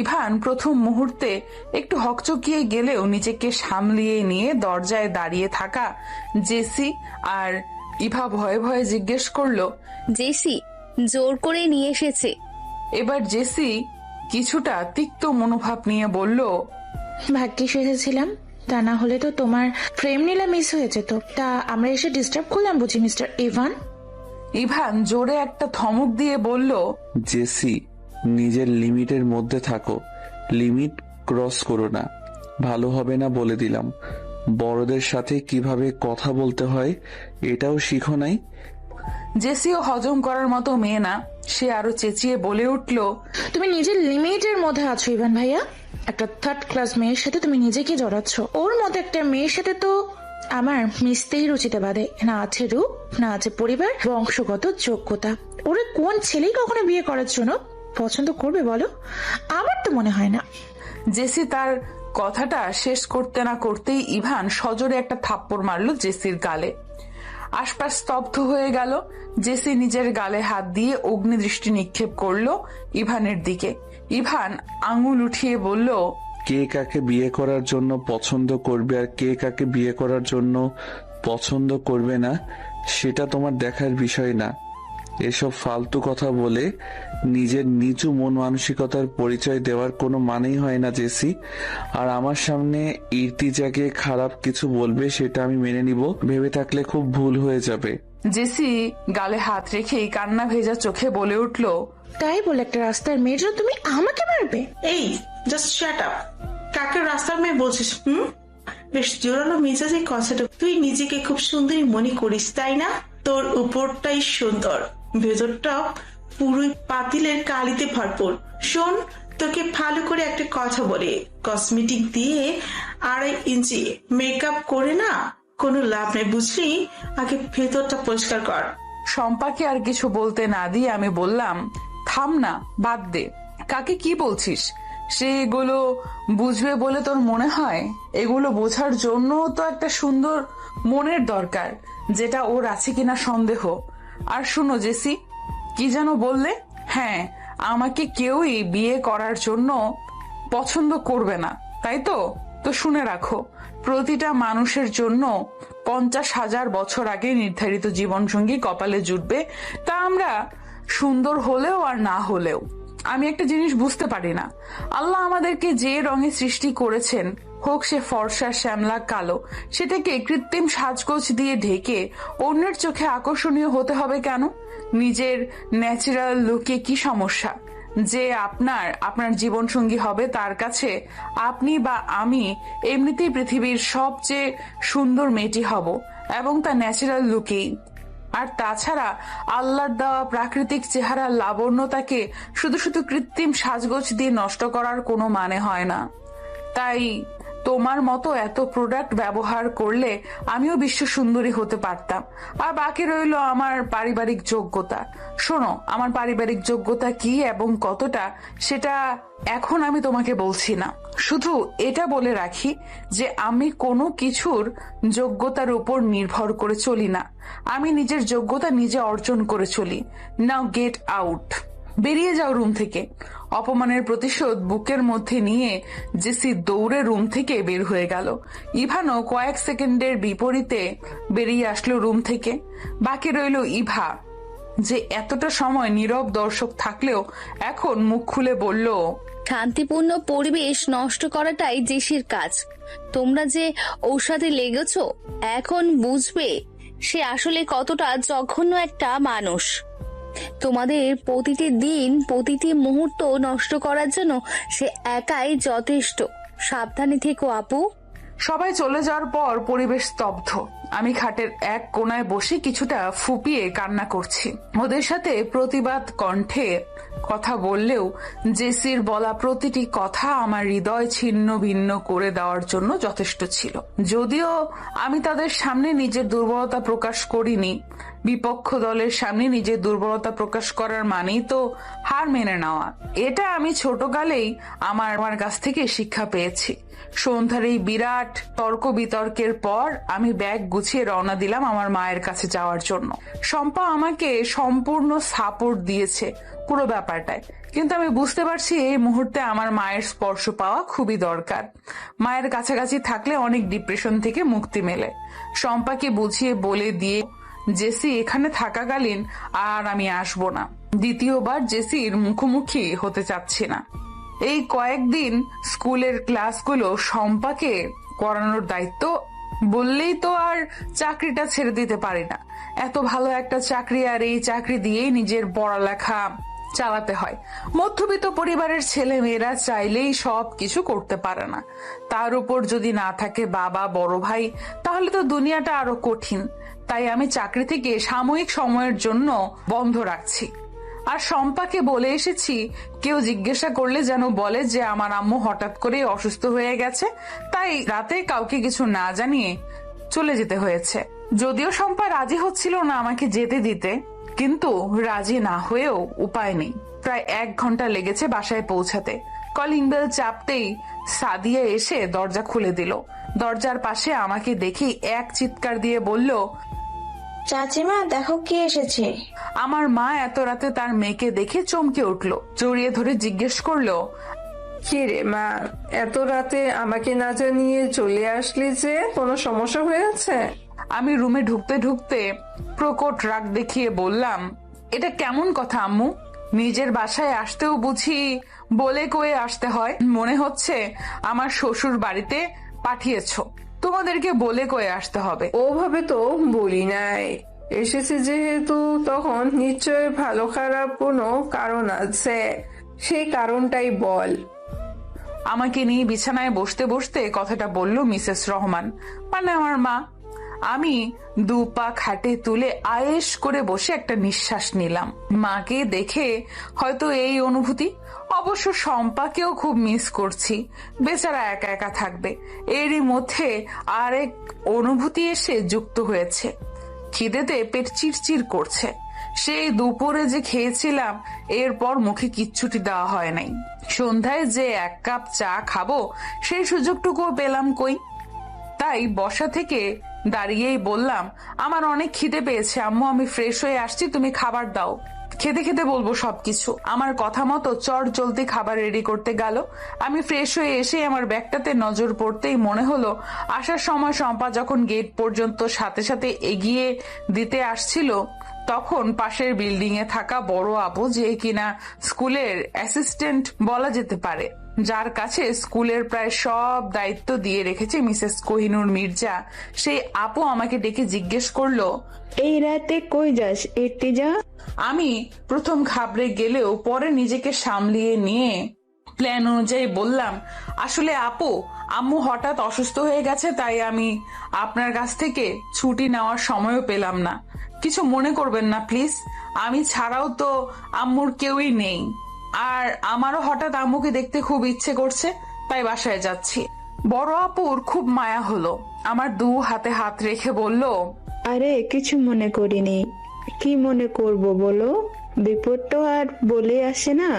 ইভান প্রথম মুহূর্তে একটু হকচকিয়ে গেলেও নিজেকে সামলিয়ে নিয়ে দরজায় দাঁড়িয়ে থাকা জেসি আর ইভা ভয়ে ভয়ে জিজ্ঞেস করলো, জেসি জোর করে নিয়ে এসেছে। এবার জেসি কিছুটা তিক্ত মনোভাব নিয়ে বলল, ভাগ্যিস এসেছিলাম, তা না হলে তো তোমার ফ্রেম নিলে মিস হয়ে যেত। তা আমরা এসে ডিস্টার্ব করলাম বুঝি মিস্টার ইভান? ইভান জোরে একটা ধমক দিয়ে বলল, জেসি নিজের লিমিটের মধ্যে থাকো, লিমিট ক্রস করো না, ভালো হবে না বলে দিলাম। বড়দের সাথে কিভাবে কথা বলতে হয় এটাও শিখো নাই? জেসিও হজম করার মতো মেয়ে না, সে আরো চেঁচিয়ে বলে উঠল, তুমি নিজের লিমিটের মধ্যে আছো ইভান ভাইয়া। একটা থার্ড ক্লাস মেয়ের সাথে তুমি নিজেকে জড়াচ্ছ। ওর মতো একটা মেয়ের সাথে তো আমার মিশতেই রুচিতে বাঁধে। না আছে রূপ, না আছে পরিবার, বংশগত যোগ্যতা। ওরা কোন ছেলেই কখনো বিয়ে করার জন্য পছন্দ করবে বলো? আমার তো মনে হয় না। জেসি তার কথাটা শেষ করতে না করতেই ইভান সজোরে একটা থাপ্পড় মারলো জেসির গালে। আশপাশ স্তব্ধ হয়ে গেল। জেসি নিজের গালে হাত দিয়ে অগ্নি দৃষ্টি নিক্ষেপ করলো ইভানের দিকে। ইভান আঙুল উঠিয়ে বলল, কে কাকে বিয়ে করার জন্য পছন্দ করবে আর কে কাকে বিয়ে করার জন্য পছন্দ করবে না সেটা তোমার দেখার বিষয় না। এসব ফালতু কথা বলে নিজের নিচু মন মানসিকতার পরিচয় দেওয়ার কোনো মানেই হয় না জেসি। আর আমার সামনে ইর্তিজাকে খারাপ কিছু বলবে সেটা আমি মেনে নিব ভেবে থাকলে খুব ভুল হয়ে যাবে। জেসি গালে হাত রেখেই কান্না ভেজা চোখে বলে উঠল, তাই বলে একটা রাস্তার মেয়ের জন্য তুমি আমাকে মারবে? এই জাস্ট শাট আপ। কাকে রাস্তার মেয়ে বলছিস? বেশ জোরালো মেজাজে কথাটা। তুই নিজেকে খুব সুন্দরী মনে করিস তাই না? তোর উপরটাই সুন্দর, ভেতরটা পুরোই পাতিলের কালিতে ভরপুর। শোন, তোকে ভালো করে একটা কথা বলে, কসমেটিক দিয়ে 2.5 ইঞ্চি মেকআপ করে না কোনো লাভ নেই, বুঝলি? আগে ভেতরটা পরিষ্কার কর। শম্পাকে আর কিছু বলতে না দিয়ে আমি বললাম, থাম না, বাদ দে। কাকে কি বলছিস? সে এগুলো বুঝবে বলে তোর মনে হয়? এগুলো বোঝার জন্য তো একটা সুন্দর মনের দরকার, যেটা ওর আছে কিনা সন্দেহ। আর শুনো জেসি, কি যেন বললে? হ্যাঁ, আমাকে কেউই বিয়ে করার জন্য পছন্দ করবে না, তাই তো? তো শুনে রাখো, প্রতিটা মানুষের জন্য 50,000 বছর আগে নির্ধারিত জীবনসঙ্গী কপালে জুটবে, তা আমরা সুন্দর হলেও আর না হলেও। আমি একটা জিনিস বুঝতে পারি না, আল্লাহ আমাদেরকে যে রঙে সৃষ্টি করেছেন, হোক সে ফর্সা, শ্যামলা, কালো, সেটাকে কৃত্রিম সাজগোজ দিয়ে ঢেকে অন্যের চোখে আকর্ষণীয় হতে হবে কেন? নিজের ন্যাচারাল লুকে কি সমস্যা? যে আপনার জীবন সঙ্গী হবে তার কাছে আপনি বা আমি এমনিতেই পৃথিবীর সবচেয়ে সুন্দর মেয়েটি হব, এবং তা ন্যাচারাল লুকেই। আর তাছাড়া আল্লাহর দেওয়া প্রাকৃতিক চেহারার লাবণ্যতাকে শুধু শুধু কৃত্রিম সাজগোজ দিয়ে নষ্ট করার কোনো মানে হয় না। তাই তোমার মতো এত প্রোডাক্ট ব্যবহার করলে আমিও বিশ্ব সুন্দরী হতে পারতাম। আর বাকি রইল আমার পারিবারিক যোগ্যতা। শোনো, আমার পারিবারিক যোগ্যতা কি এবং কতটা সেটা এখন আমি তোমাকে বলছি না, শুধু এটা বলে রাখি যে আমি কোনো কিছুর যোগ্যতার উপর নির্ভর করে চলি না। আমি নিজের যোগ্যতা নিজে অর্জন করে চলি। নাও গেট আউট, বেরিয়ে যাও রুম থেকে। অপমানের প্রতিশোধ বুকের মধ্যে নিয়ে জেসি দৌড়ে রুম থেকে বের হয়ে গেল। ইভানও কয়েক সেকেন্ডের বিপরীতে বেরিয়ে আসলো রুম থেকে। বাকি রইল ইভা, যে এতটা সময় নীরব দর্শক থাকলেও এখন মুখ খুলে বলল, শান্তিপূর্ণ পরিবেশ নষ্ট করাটাই জেসির কাজ। তোমরা যে ওর সাথে লেগেছো, এখন বুঝবে সে আসলে কতটা জঘন্য একটা মানুষ। তোমাদের প্রতিটি দিন, প্রতিটি মুহূর্ত নষ্ট করার জন্য সে একাই যথেষ্ট। সাবধানে থেকো আপু। সবাই চলে যাওয়ার পর পরিবেশ স্তব্ধ। আমি খাটের এক কোনায় বসে কিছুটা ফুপিয়ে কান্না করছি। ওদের সাথে প্রতিবাদ কণ্ঠে কথা বললেও জেসির বলা প্রতিটি কথা আমার হৃদয় ছিন্ন ভিন্ন করে দেওয়ার জন্য যথেষ্ট ছিল। যদিও আমি তাদের সামনে নিজের দুর্বলতা প্রকাশ করিনি, বিপক্ষ দলের সামনে নিজের দুর্বলতা প্রকাশ করার মানেই তো হার মেনে নেওয়া। এটা আমি ছোটকালেই আমার কাছ থেকে শিক্ষা পেয়েছি। সন্ধ্যার এই বিরাট তর্ক বিতর্কের পর আমি ব্যাগ গুছিয়ে রওনা দিলাম আমার মায়ের কাছে যাওয়ার জন্য। শম্পা আমাকে সম্পূর্ণ সাপোর্ট দিয়েছে পুরো ব্যাপারটায়, কিন্তু আমি বুঝতে পারছি এই মুহূর্তে আমার মায়ের স্পর্শ পাওয়া খুবই দরকার। মায়ের কাছাকাছি থাকলে অনেক ডিপ্রেশন থেকে মুক্তি মেলে। শম্পাকে বুঝিয়ে বলে দিয়ে জেসি এখানে থাকাকালীন আর আমি আসবো না। দ্বিতীয়বার জেসির মুখোমুখি হতে চাচ্ছি না। এই কয়েকদিন স্কুলের ক্লাসগুলো শম্পাকে করানোর দায়িত্ব বললেই তো আর চাকরিটা ছেড়ে দিতে পারি না। এত ভালো একটা চাকরি, আর এই চাকরি দিয়েই নিজের পড়ালেখা চালাতে হয়। মধ্যবিত্ত পরিবারের ছেলে মেয়েরা চাইলেই সব কিছু করতে পারে না। তার উপর যদি না থাকে বাবা, বড় ভাই, তাহলে তো দুনিয়াটা আরো কঠিন। তাই আমি চাকরি থেকে সাময়িক সময়ের জন্য বন্ধ রাখছি। আর শম্পাকে বলে এসেছি, কেউ জিজ্ঞাসা করলে যেন বলে যে আমার আম্মু হঠাৎ করে অসুস্থ হয়ে গেছে, তাই রাতে কাউকে কিছু না জানিয়ে চলে যেতে হয়েছে। যদিও শম্পা রাজি হচ্ছিল না আমাকে যেতে দিতে, কিন্তু রাজি না হয়েও উপায় নেই। প্রায় 1 ঘন্টা লেগেছে বাসায় পৌঁছাতে। কলিং বেল চাপতেই সাদিয়া এসে দরজা খুলে দিল। দরজার পাশে আমাকে দেখেই এক চিৎকার দিয়ে বলল, চাচিমা দেখো কে এসেছে। আমার মা এত রাতে তার মেয়েকে দেখে চমকে উঠল। জড়িয়ে ধরে জিজ্ঞেস করলো, কি রে মা, এত রাতে আমাকে না জানিয়ে চলে আসলি যে? কোনো সমস্যা হয়েছে? আমি রুমে ঢুকতে ঢুকতে প্রকট রাগ দেখিয়ে বললাম, এটা কেমন কথা আম্মু? নিজের বাসায় আসতেও বুঝি বলে কয়ে আসতে হয়? মনে হচ্ছে আমার শ্বশুর বাড়িতে পাঠিয়েছো, তোমাদেরকে বলে কয়ে আসতে হবে। ওভাবে তো বলি নাই, এসেছি যেহেতু তখন নিশ্চয় ভালো খারাপ কোনো কারণ আছে, সেই কারণটাই বল। আমাকে নিয়ে বিছানায় বসতে বসতে কথাটা বলল মিসেস রহমান, মানে আমার মা। আমি 2 পা খাটে তুলে আয়েশ করে বসে একটা নিঃশ্বাস নিলাম। মাকে দেখে হয়তো এই অনুভূতি। অবশ্য শম্পাকেও খুব মিস করছি, বেচারা একা একা থাকবে। এরই মধ্যে আরেক অনুভূতি এসে যুক্ত হয়েছে। খিদেতে পেট চিরচির করছে। সেই দুপুরে যে খেয়েছিলাম, এরপর মুখে কিচ্ছুটি দেওয়া হয় নাই। সন্ধ্যায় যে 1 কাপ চা খাবো সেই সুযোগটুকুও পেলাম কই। তাই বসা থেকে দাঁড়িয়েই বললাম, আমার অনেক খিদে পেয়েছে আম্মু, আমি ফ্রেশ হয়ে আসছি, তুমি খাবার দাও। খেতে খেতে বলবো সবকিছু। আমার কথা মতো চট জলদি খাবার রেডি করতে গেল। আমি ফ্রেশ হয়ে এসে আমার ব্যাগটাতে নজর পড়তেই মনে হলো আসার সময় শম্পা যখন গেট পর্যন্ত সাথে সাথে এগিয়ে দিতে আসছিল, তখন পাশের বিল্ডিং এ থাকা বড় আপু, যে কিনা স্কুলের অ্যাসিস্ট্যান্ট বলা যেতে পারে, যার কাছে স্কুলের প্রায় সব দায়িত্ব দিয়ে রেখেছে মিসেস কোহিনূর মির্জা, সেই আপু আমাকে ডেকে জিজ্ঞেস করলো, এই রাতে কই যাস ইর্তিজা? আমি প্রথম ঘাবড়ে গেলেও পরে নিজেকে সামলিয়ে নিয়ে প্ল্যান অনুযায়ী বললাম, আসলে আপু, আম্মু হঠাৎ অসুস্থ হয়ে গেছে, তাই আমি আপনার কাছ থেকে ছুটি নেওয়ার সময়ও পেলাম না। কিছু মনে করবেন না প্লিজ, আমি ছাড়াও তো আম্মুর কেউই নেই, আর আমারও হঠাৎ আম্মুকে দেখতে খুব ইচ্ছে করছে, তাই বাসায় যাচ্ছি। বড় আপুর খুব মায়া হলো, আমার 2 হাতে হাত রেখে বলল, আরে কিছু মনে করিনি। কি মনে করব বলো, বিপদ তো আর বলে আসে না।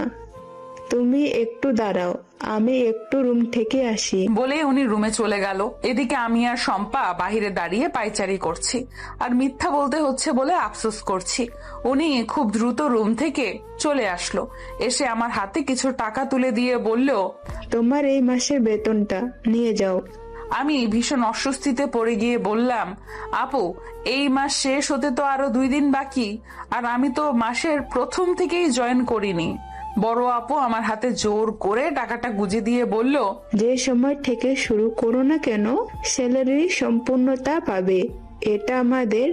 তুমি একটু দাঁড়াও, আমি একটু রুম থেকে আসি। বলে উনি রুমে চলে গেল। এদিকে আমি আর শম্পা বাহিরে দাঁড়িয়ে পায়চারি করছি, আর মিথ্যা বলতে হচ্ছে বলে আফসোস করছি। উনি খুব দ্রুত রুম থেকে চলে আসলো, এসে আমার হাতে কিছু টাকা তুলে দিয়ে বলল, তোমার এই মাসের বেতনটা নিয়ে যাও। আমি ভীষণ অস্বস্তিতে পড়ে গিয়ে বললাম, আপু, এই মাস শেষ হতে তো আরো 2 দিন বাকি, আর আমি তো মাসের প্রথম থেকেই জয়েন করিনি। বড় আপু আমার হাতে জোর করে টাকাটা গুজে দিয়ে বলল, যে সময় থেকে শুরু করো না কেন, স্যালারি সম্পূর্ণতা পাবে। এটা আমাদের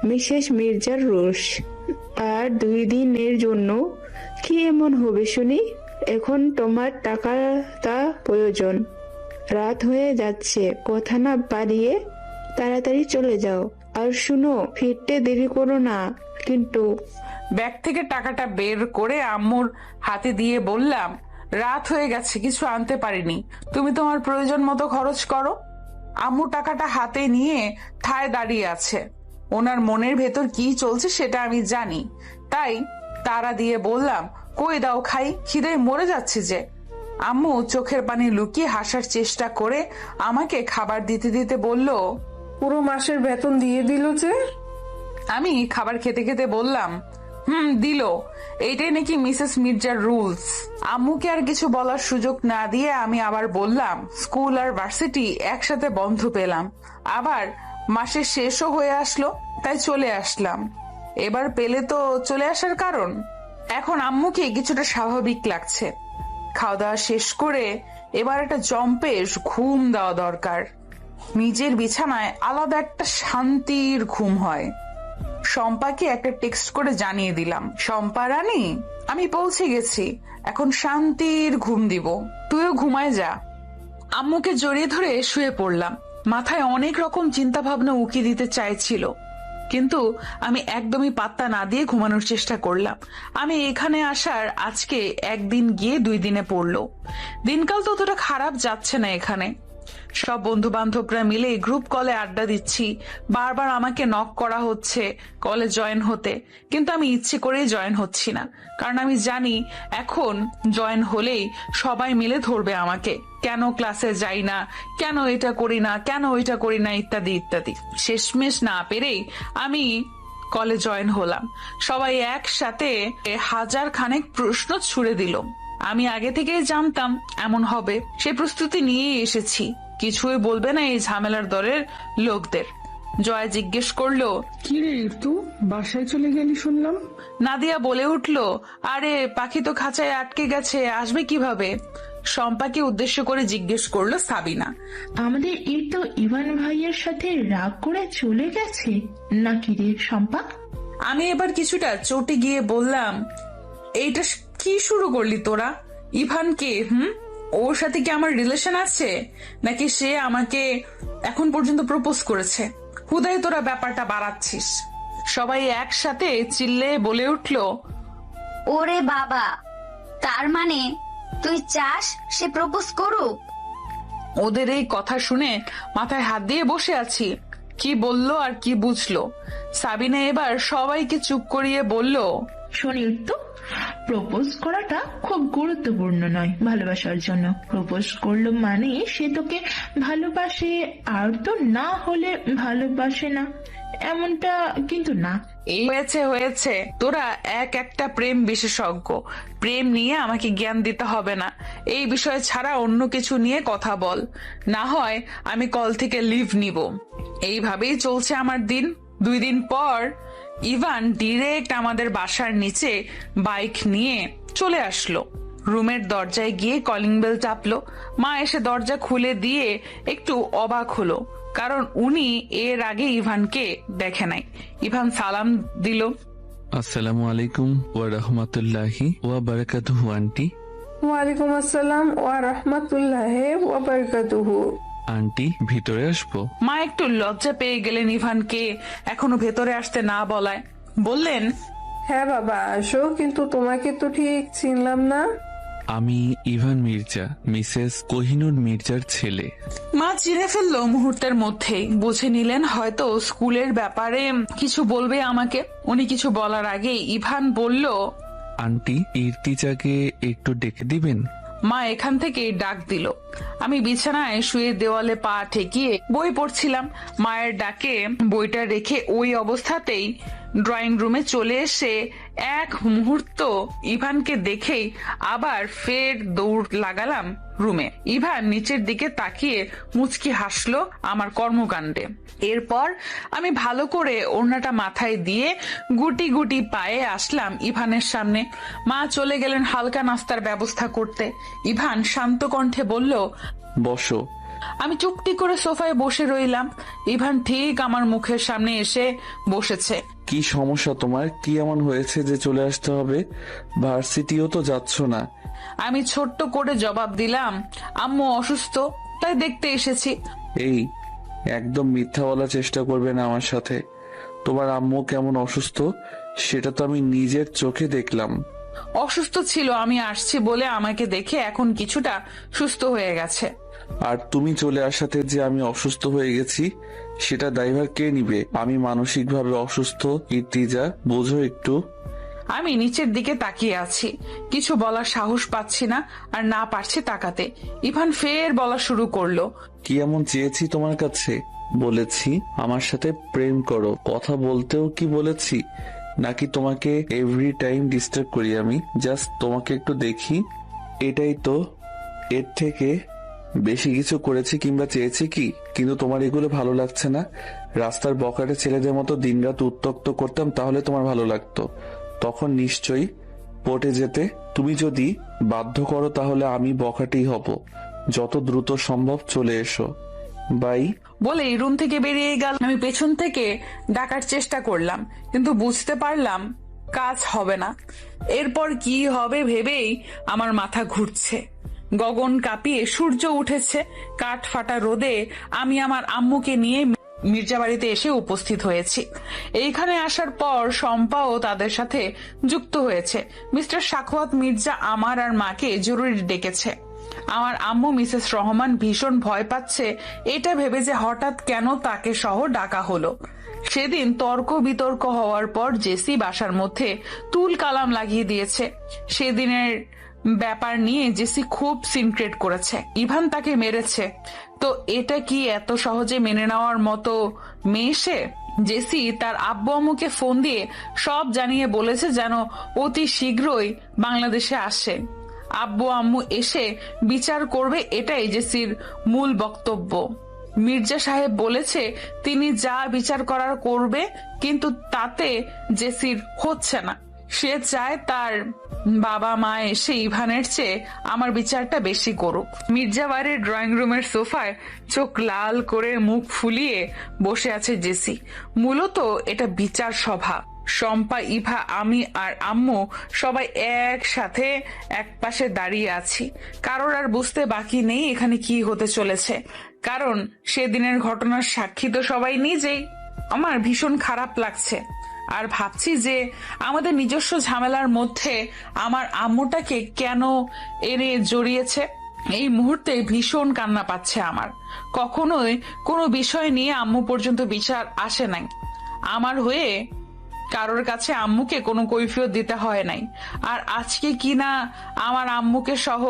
মিসেস মির্জার রুলস। আর 2 দিনের জন্য কি এমন হবে শুনি? এখন তোমার টাকাটা প্রয়োজন। রাত হয়ে যাচ্ছে, কথা না বাড়িয়ে তাড়াতাড়ি চলে যাও। আর শুনো, ফিরতে দেরি করো না কিন্তু। ব্যাগ থেকে টাকাটা বের করে আম্মুর হাতে দিয়ে বললাম, রাত হয়ে গেছে, কিছু আনতে পারিনি, তুমি তোমার প্রয়োজন মতো খরচ করো। আম্মু টাকাটা হাতে নিয়ে ঠায় দাঁড়িয়ে আছে। ওনার মনের ভেতর কি চলছে সেটা আমি জানি, তাই তাড়া দিয়ে বললাম, কই দাও খাই, খিদায় মরে যাচ্ছে যে। আম্মু চোখের পানি লুকিয়ে হাসার চেষ্টা করে আমাকে খাবার দিতে দিতে বলল, পুরো মাসের বেতন দিয়ে দিল যে? আমি খাবার খেতে খেতে বললাম, দিল। এইটাই নাকি মিসেস মির্জার রুলস। আম্মুকে আর কিছু বলার সুযোগ না দিয়ে আমি আবার বললাম, স্কুল আর ভার্সিটি একসাথে বন্ধ পেলাম, আবার মাসের শেষও হয়ে আসলো, তাই চলে আসলাম। এবার পেলে তো চলে আসার কারণ। এখন আম্মুকে কিছুটা স্বাভাবিক লাগছে। খাওয়া দাওয়া শেষ করে এবার একটা জম্পেশ ঘুম দেওয়া দরকার। নিজের বিছানায় আলাদা একটা শান্তির ঘুম হয়। শম্পাকে একটা টেক্সট করে জানিয়ে দিলাম, শম্পা রানী, আমি পৌঁছে গেছি, এখন শান্তির ঘুম দিব, তুইও ঘুমায় যা। আম্মুকে জড়িয়ে ধরে শুয়ে পড়লাম। মাথায় অনেক রকম চিন্তা ভাবনা উকি দিতে চাইছিল, কিন্তু আমি একদমই পাত্তা না দিয়ে ঘুমানোর চেষ্টা করলাম। আমি এখানে আসার আজকে 1 দিন গিয়ে 2 দিনে পড়লো। দিনকাল তো অতটা খারাপ যাচ্ছে না এখানে। সব বন্ধু বান্ধবরা মিলে গ্রুপ কলে আড্ডা দিচ্ছি, বারবার আমাকে নক করা হচ্ছে কলে জয়েন হতে, কিন্তু আমি ইচ্ছে করেই জয়েন হচ্ছি না, কারণ আমি জানি এখন জয়েন হলেই সবাই মিলে ধরবে আমাকে, কেন ক্লাসে যাই না, কেন এটা করি না, কেন ওইটা করি না, ইত্যাদি ইত্যাদি। শেষমেশ না পেরেই আমি কলে জয়েন হলাম। সবাই একসাথে 1000 খানেক প্রশ্ন ছুড়ে দিল। আমি আগে থেকেই জানতাম এমন হবে, সে প্রস্তুতি নিয়েই এসেছি, কিছুই বলবে না এই ঝামেলার দলের লোকদের। জয় জিজ্ঞেস করলো, কি রে ঋতু, বাসায় চলে গেলি শুনলাম? নাদিয়া বলে উঠলো, আরে পাখি তো খাঁচায় আটকে গেছে, আসবে কিভাবে? শম্পাকে উদ্দেশ্য করে জিজ্ঞেস করলো সাবিনা, আমাদের তো ইভান ভাইয়ের সাথে রাগ করে চলে গেছে নাকি রে শম্পা? আমি এবার কিছুটা চটে গিয়ে বললাম, এইটা কি শুরু করলি তোরা? ইভান কে? ওর সাথে কি আমার রিলেশন আছে, নাকি সে আমাকে এখন পর্যন্ত প্রপোজ করেছে? হুদাই তোরা ব্যাপারটা বাড়াচ্ছিস। সবাই একসাথে চিল্লে বলে উঠলো, ওরে বাবা, তার মানে তুই চাস সে প্রপোজ করুক? ওদের এই কথা শুনে মাথায় হাত দিয়ে বসে আছি, কি বললো আর কি বুঝলো। সাবিনা এবার সবাইকে চুপ করিয়ে বলল, শোনিস তো, প্রপোজ করাটা খুব গুরুত্বপূর্ণ নয় ভালোবাসার জন্য। প্রপোজ করলো মানে সে তোকে ভালোবাসে, আর তো না হলে ভালোবাসে না, এমনটা কিন্তু না। এই হয়েছে তোরা একটা প্রেম বিশেষজ্ঞ, প্রেম নিয়ে আমাকে জ্ঞান দিতে হবে না। এই বিষয় ছাড়া অন্য কিছু নিয়ে কথা বল, না হয় আমি কল থেকে লিভ নিব। এইভাবেই চলছে আমার দিন। 2 দিন পর ইভান ডিরেক্ট আমাদের বাসার নিচে বাইক নিয়ে চলে আসলো। রুমের দরজায় গিয়ে কলিং বেল চাপলো। মা এসে দরজা খুলে দিয়ে একটু অবাক হলো, কারণ উনি এর আগে ইভানকে দেখে নাই। ইভান সালাম দিল। আসসালামু আলাইকুম ওয়া রাহমাতুল্লাহি ওয়া বারাকাতুহু আন্টি। ওয়ালাইকুম আসসালাম ওয়া রাহমাতুল্লাহি ওয়া বারাকাতুহু। আন্টি ভিতরে আসবো? মা একটু লজ্জা পেয়ে গেলেন ইভানকে এখনো ভেতরে আসতে না বলায়। বললেন, হ্যাঁ বাবা আসো, কিন্তু তোমাকে তো ঠিক চিনলাম না। আমি ইভান মির্জা, মিসেস কোহিনুর মির্জার ছেলে। মা চিনে ফেললো মুহূর্তের মধ্যেই। বুঝে নিলেন হয়তো স্কুলের ব্যাপারে কিছু বলবে আমাকে। উনি কিছু বলার আগেই ইভান বলল, আন্টি ইর্তিজাকে একটু ডেকে দিবেন। মা এখান থেকে ডাক দিল। আমি বিছানায় শুয়ে দেওয়ালে পা ঠেকিয়ে বই পড়ছিলাম। মায়ের ডাকে বইটা রেখে ওই অবস্থাতেই ড্রয়িং রুমে চলে এসে এক মুহূর্ত ইভানকে দেখেই আবার ফের দৌড় লাগালাম রুমে। ইভান নিচের দিকে তাকিয়ে মুচকি হাসলো আমার কর্মকাণ্ডে। এরপর আমি ভালো করে ওড়নাটা মাথায় দিয়ে গুটি গুটি পায়ে আসলাম ইভানের সামনে। মা চলে গেলেন হালকা নাস্তার ব্যবস্থা করতে। ইভান শান্ত কণ্ঠে বলল, বসো। আমি চুপটি করে সোফায় বসে রইলাম। ইভান ঠিক আমার মুখের সামনে এসে বসেছে। কি সমস্যা তোমার? কি এমন হয়েছে যে চলে আসতে হবে? ভার্সিটিও তো যাচ্ছ না। আমি ছোট্ট করে জবাব দিলাম, আম্মু অসুস্থ, তাই দেখতে এসেছি। এই একদম মিথ্যা বলার চেষ্টা করবে না আমার সাথে। তোমার আম্মু কেমন অসুস্থ সেটা তো আমি নিজের চোখে দেখলাম। অসুস্থ ছিল, আমি আসছি বলে আমাকে দেখে এখন কিছুটা সুস্থ হয়ে গেছে। আর তুমি চলে আসাতে যে আমি অসুস্থ হয়ে গেছি সেটা দায়ভার কে নিবে? আমি মানসিকভাবে অসুস্থ ইর্তিজা, বোঝো একটু। আমি নিচের দিকে তাকিয়ে আছি, কিছু বলার সাহস পাচ্ছি না, আর না পারছি তাকাতে। ইভান ফের বলা শুরু করলো, কি এমন চেয়েছি তোমার কাছে? বলেছি আমার সাথে প্রেম করো। কথা বলতেও কি বলেছি? নাকি তোমাকে এভরি টাইম ডিস্টার্ব করি আমি? জাস্ট তোমাকে একটু দেখি, এটাই তো। এর থেকে বেশি কিছু করেছি কিংবা চেয়েছি কি? কিন্তু তোমার এগুলো ভালো লাগছে না। রাস্তার বকাটে ছেলেদের মতো দিনরাত উত্তক্ত করতাম, তাহলে তোমার ভালো লাগতো। তখন নিশ্চয়ই পটে যেতে। তুমি যদি বাধ্য করো তাহলে আমি বকাটেই হব। যত দ্রুত সম্ভব চলে এসো। বাই। বলেই রুম থেকে বেরিয়ে গেল। আমি পেছন থেকে ডাকার চেষ্টা করলাম, কিন্তু বুঝতে পারলাম কাজ হবে না। এরপর কি হবে ভেবেই আমার মাথা ঘুরছে। গগন কাঁপিয়ে সূর্য উঠেছে। কাঠ ফাটা রোদে আমি আমার আম্মুকে নিয়ে মির্জা বাড়িতে এসে উপস্থিত হয়েছি। এইখানে আসার পর শম্পাও তাদের সাথে যুক্ত হয়েছে। মিস্টার সাখওয়াত মির্জা আমার আর মাকে জরুরি ডেকেছে। আমার আম্মু মিসেস রহমান ভীষণ ভয় পাচ্ছে এটা ভেবে যে হঠাৎ কেন তাকে সহ ডাকা হলো। সেদিন তর্ক বিতর্ক হওয়ার পর জেসি বাসার মধ্যে তুল কালাম লাগিয়ে দিয়েছে। সেদিনের ব্যাপার নিয়ে জেসি খুব সিনক্রেট করেছে। ইভান তাকে মেরেছে। তো এটা কি এত সহজে মেনে নেওয়ার মতো মেয়ে সে? জেসি তার আব্বু আম্মুকে ফোন দিয়ে সব জানিয়ে বলেছে যেন অতি শীঘ্রই বাংলাদেশে আসে। আব্বু আম্মু এসে বিচার করবে, এটাই জেসির মূল বক্তব্য। মির্জা সাহেব বলেছে তিনি যা বিচার করার করবে, কিন্তু তাতে জেসির হচ্ছে না। সে চায় তার বাবা মা এসে ইভানের চেয়ে আমার বিচারটা বেশি করুক। মির্জা বাড়ির ড্রয়িং রুমের সোফায় চোখ লাল করে মুখ ফুলিয়ে বসে আছে জেসি। মূলত এটা বিচার সভা। শম্পা, ইভা, আমি আর আম্মু সবাই একসাথে এক পাশে দাঁড়িয়ে আছি। কারোর আর বুঝতে বাকি নেই এখানে কি হতে চলেছে, কারণ সেদিনের ঘটনার সাক্ষী তো সবাই নিজেই। আমার ভীষণ খারাপ লাগছে, আর ভাবছি যে আমাদের নিজস্ব ঝামেলার মধ্যে আমার আম্মুটাকে কেন এনে জড়িয়েছে। এই মুহূর্তে ভীষণ কান্না পাচ্ছে আমার। কখনোই কোনো বিষয় নিয়ে আম্মু পর্যন্ত বিচার আসে নাই। আমার হয়ে কারোর কাছে আম্মুকে কোনো কৈফিয়ত দিতে হয় নাই। আর আজকে কিনা আমার আম্মুকে সহ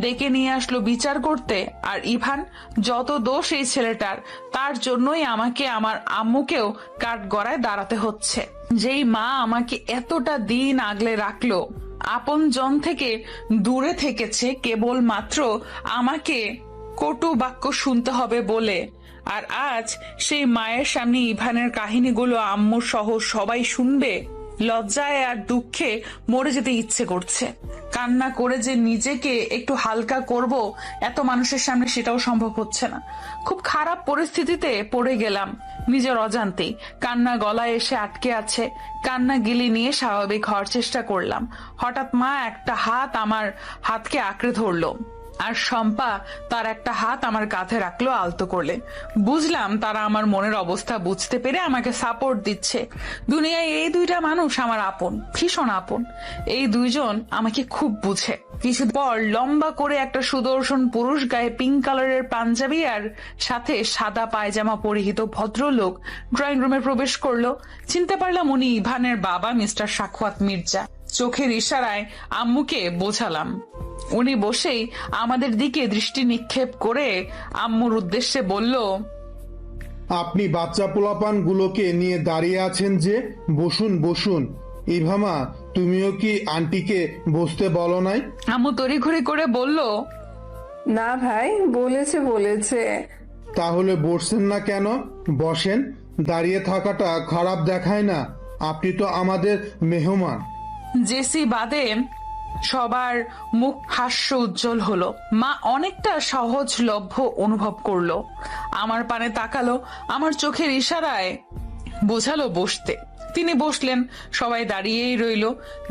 ডেকে নিয়ে আসলো বিচার করতে। আর ইভান, যত দোষ এই ছেলেটার, তার জন্যই আমাকে আমার আম্মুকেও কাঠগড়ায় দাঁড়াতে হচ্ছে। যেই মা আমাকে এতটা দিন আগলে রাখলো, আপন জন থেকে দূরে থেকেছে কেবল মাত্র আমাকে কটু বাক্য শুনতে হবে বলে, আর আজ সেই মায়ের সামনে ইভানের কাহিনীগুলো আম্মুর সহ সবাই শুনবে। লজ্জায় আর দুঃখে মরে যেতে ইচ্ছে করছে। কান্না করে যে নিজেকে একটু হালকা করব এত মানুষের সামনে, সেটাও সম্ভব হচ্ছে না। খুব খারাপ পরিস্থিতিতে পড়ে গেলাম নিজের অজান্তেই। কান্না গলায় এসে আটকে আছে। কান্না গিলি নিয়ে স্বাভাবিক হওয়ার চেষ্টা করলাম। হঠাৎ মা একটা হাত আমার হাতকে আঁকড়ে ধরলো, আর শম্পা তার একটা হাত আমার কাঁধে রাখলো আলতো করলে। বুঝলাম তারা আমার মনের অবস্থা বুঝতে পেরে আমাকে সাপোর্ট দিচ্ছে। দুনিয়ায় এই দুইটা মানুষ আমার আপন, ভীষণ আপন। এই দুইজন আমাকে খুব বুঝে। কিছু পর লম্বা করে একটা সুদর্শন পুরুষ, গায়ে পিঙ্ক কালারের পাঞ্জাবি আর সাথে সাদা পায়জামা পরিহিত ভদ্রলোক ড্রয়িং রুমে প্রবেশ করলো। চিনতে পারলাম উনি ইভানের বাবা মিস্টার সাখওয়াত মির্জা। চোখের ইশারায় আম্মুকে বোঝালাম। উনি বসেই আমাদের দিকে দৃষ্টি নিক্ষেপ করে আম্মুর উদ্দেশ্যে বলল, আপনি বাচ্চা পোলাপান গুলোকে নিয়ে দাঁড়িয়ে আছেন যে, বসুন বসুন। ইভামা, তুমিও কি আন্টিকে বসতে বলো নাই? আম্মু তড়িঘড়ি করে বলল, না ভাই, বলেছে। তাহলে বসছেন না কেন? বসেন। দাঁড়িয়ে থাকাটা খারাপ দেখায় না। আপনি তো আমাদের মেহমান। জেসি বাদে সবার মুখ হাস্য উজ্জ্বল হলো। মা অনেকটা সহজলভ্য অনুভব করলো। আমার পানে তাকালো, আমার চোখের ইশারায় বোঝালো বসতে। তিনি বসলেন। সবাই দাঁড়িয়েই রইল।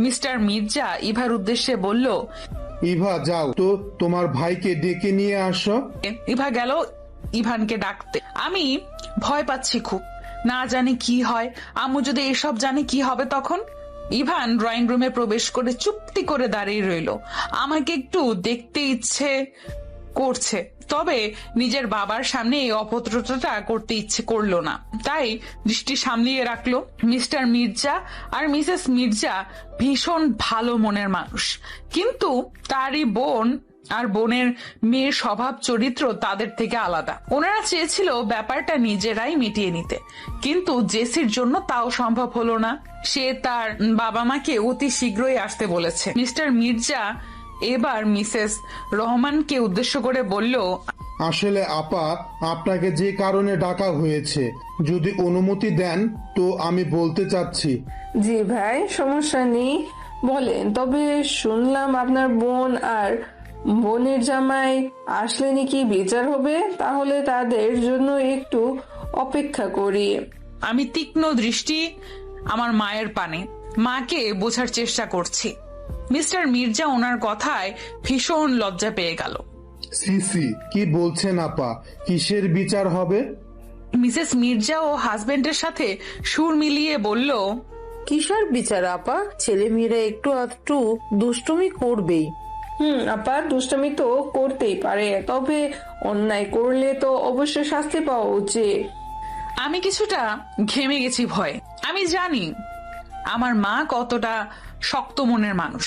মিস্টার মির্জা ইভার উদ্দেশ্যে বলল, ইভা, যাও তো তোমার ভাইকে ডেকে নিয়ে আসো। ইভা গেল ইভানকে ডাকতে। আমি ভয় পাচ্ছি খুব, না জানি কি হয়। আম্মু যদি এসব জানে কি হবে তখন? ইভান ড্রয়িং রুমে প্রবেশ করে চুপটি করে দাঁড়িয়ে রইল। আমাকে একটু দেখতে ইচ্ছে করছে, তবে নিজের বাবার সামনে এই অভদ্রতাটা করতে ইচ্ছে করলো না, তাই দৃষ্টি সামলিয়ে রাখলো। মিস্টার মির্জা আর মিসেস মির্জা ভীষণ ভালো মনের মানুষ, কিন্তু তারই বোন আর বোনের মেয়ের স্বভাব চরিত্র তাদের থেকে আলাদা। ওনারা চেয়েছিল ব্যাপারটা নিজেরাই মিটিয়ে নিতে, কিন্তু জেসির জন্য তাও সম্ভব হলো না। সে তার বাবা মাকে অতি শীঘ্রই আসতে বলেছে। মিস্টার মির্জা এবার মিসেস রহমানকে উদ্দেশ্য করে বলল, আসলে আপা, আপনাকে যে কারণে ডাকা হয়েছে, যদি অনুমতি দেন তো আমি বলতে চাচ্ছি। জি ভাই, সমস্যা নেই, বলেন। তবে শুনলাম আপনার বোন আর বোনের জামাই আসলে নাকি বিচার হবে, তাহলে তাদের জন্য একটু অপেক্ষা করি। আমি তীক্ষ্ণ দৃষ্টি আমার মায়ের পানে, মাকে বোঝার চেষ্টা করছি। মিস্টার মির্জা ওনার কথায় ভীষণ লজ্জা পেয়ে গেল। সিসি, কি বলছেন আপা? কিসের বিচার হবে? মিসেস মির্জা ও হাজবেন্ডের সাথে সুর মিলিয়ে বলল, কিসের বিচার আপা? ছেলে মেয়েরা একটু আধটু দুষ্টুমি করবেই। আপা, দুষ্টামি তো করতেই পারে, তবে অন্যায় করলে তো অবশ্যই শাস্তি পাওয়া উচিত। আমি কিছুটা ঘেমে গেছি ভয়ে। আমি জানি আমার মা কতটা শক্ত মনের মানুষ।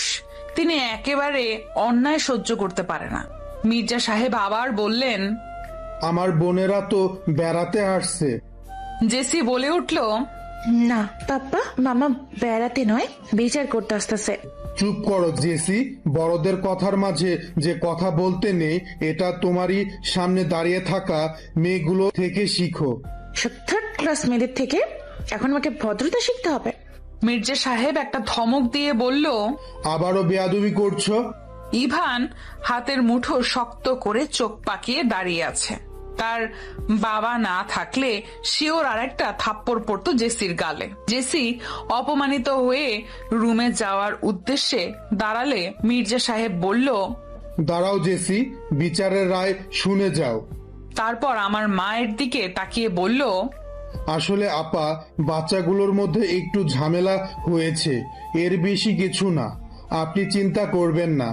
তিনি একেবারে অন্যায় সহ্য করতে পারে না। মির্জা সাহেব আবার বললেন, আমার বোনেরা তো বেড়াতে আসছে। জেসি বলে উঠল, না পাপ্পা, মামা বেড়াতে নয়, বিচার করতে আসতেছে। চুপ করো জেসি, বড়দের কথার মাঝে যে কথা বলতে নেই, এটা তোমারই সামনে দাঁড়িয়ে থাকা মেয়েগুলো থেকে শিখো। থার্ড ক্লাস মেয়েদের থেকে এখন আমাকে ভদ্রতা শিখতে হবে? মির্জা সাহেব একটা ধমক দিয়ে বলল, আবারও বেয়াদবি করছো? ইভান হাতের মুঠো শক্ত করে চোখ পাকিয়ে দাঁড়িয়ে আছে। তার বাবা না থাকলে শিওর আর একটা থাপ্পড় পড়তো জেসির গালে। জেসি অপমানিত হয়ে রুমে যাওয়ার উদ্দেশ্যে দাঁড়ালে মির্জা সাহেব বলল, দাঁড়াও জেসি, বিচারের রায় শুনে যাও। তারপর আমার মায়ের দিকে তাকিয়ে বলল, আসলে আপা, বাচ্চাগুলোর মধ্যে একটু ঝামেলা হয়েছে, এর বেশি কিছু না, আপনি চিন্তা করবেন না।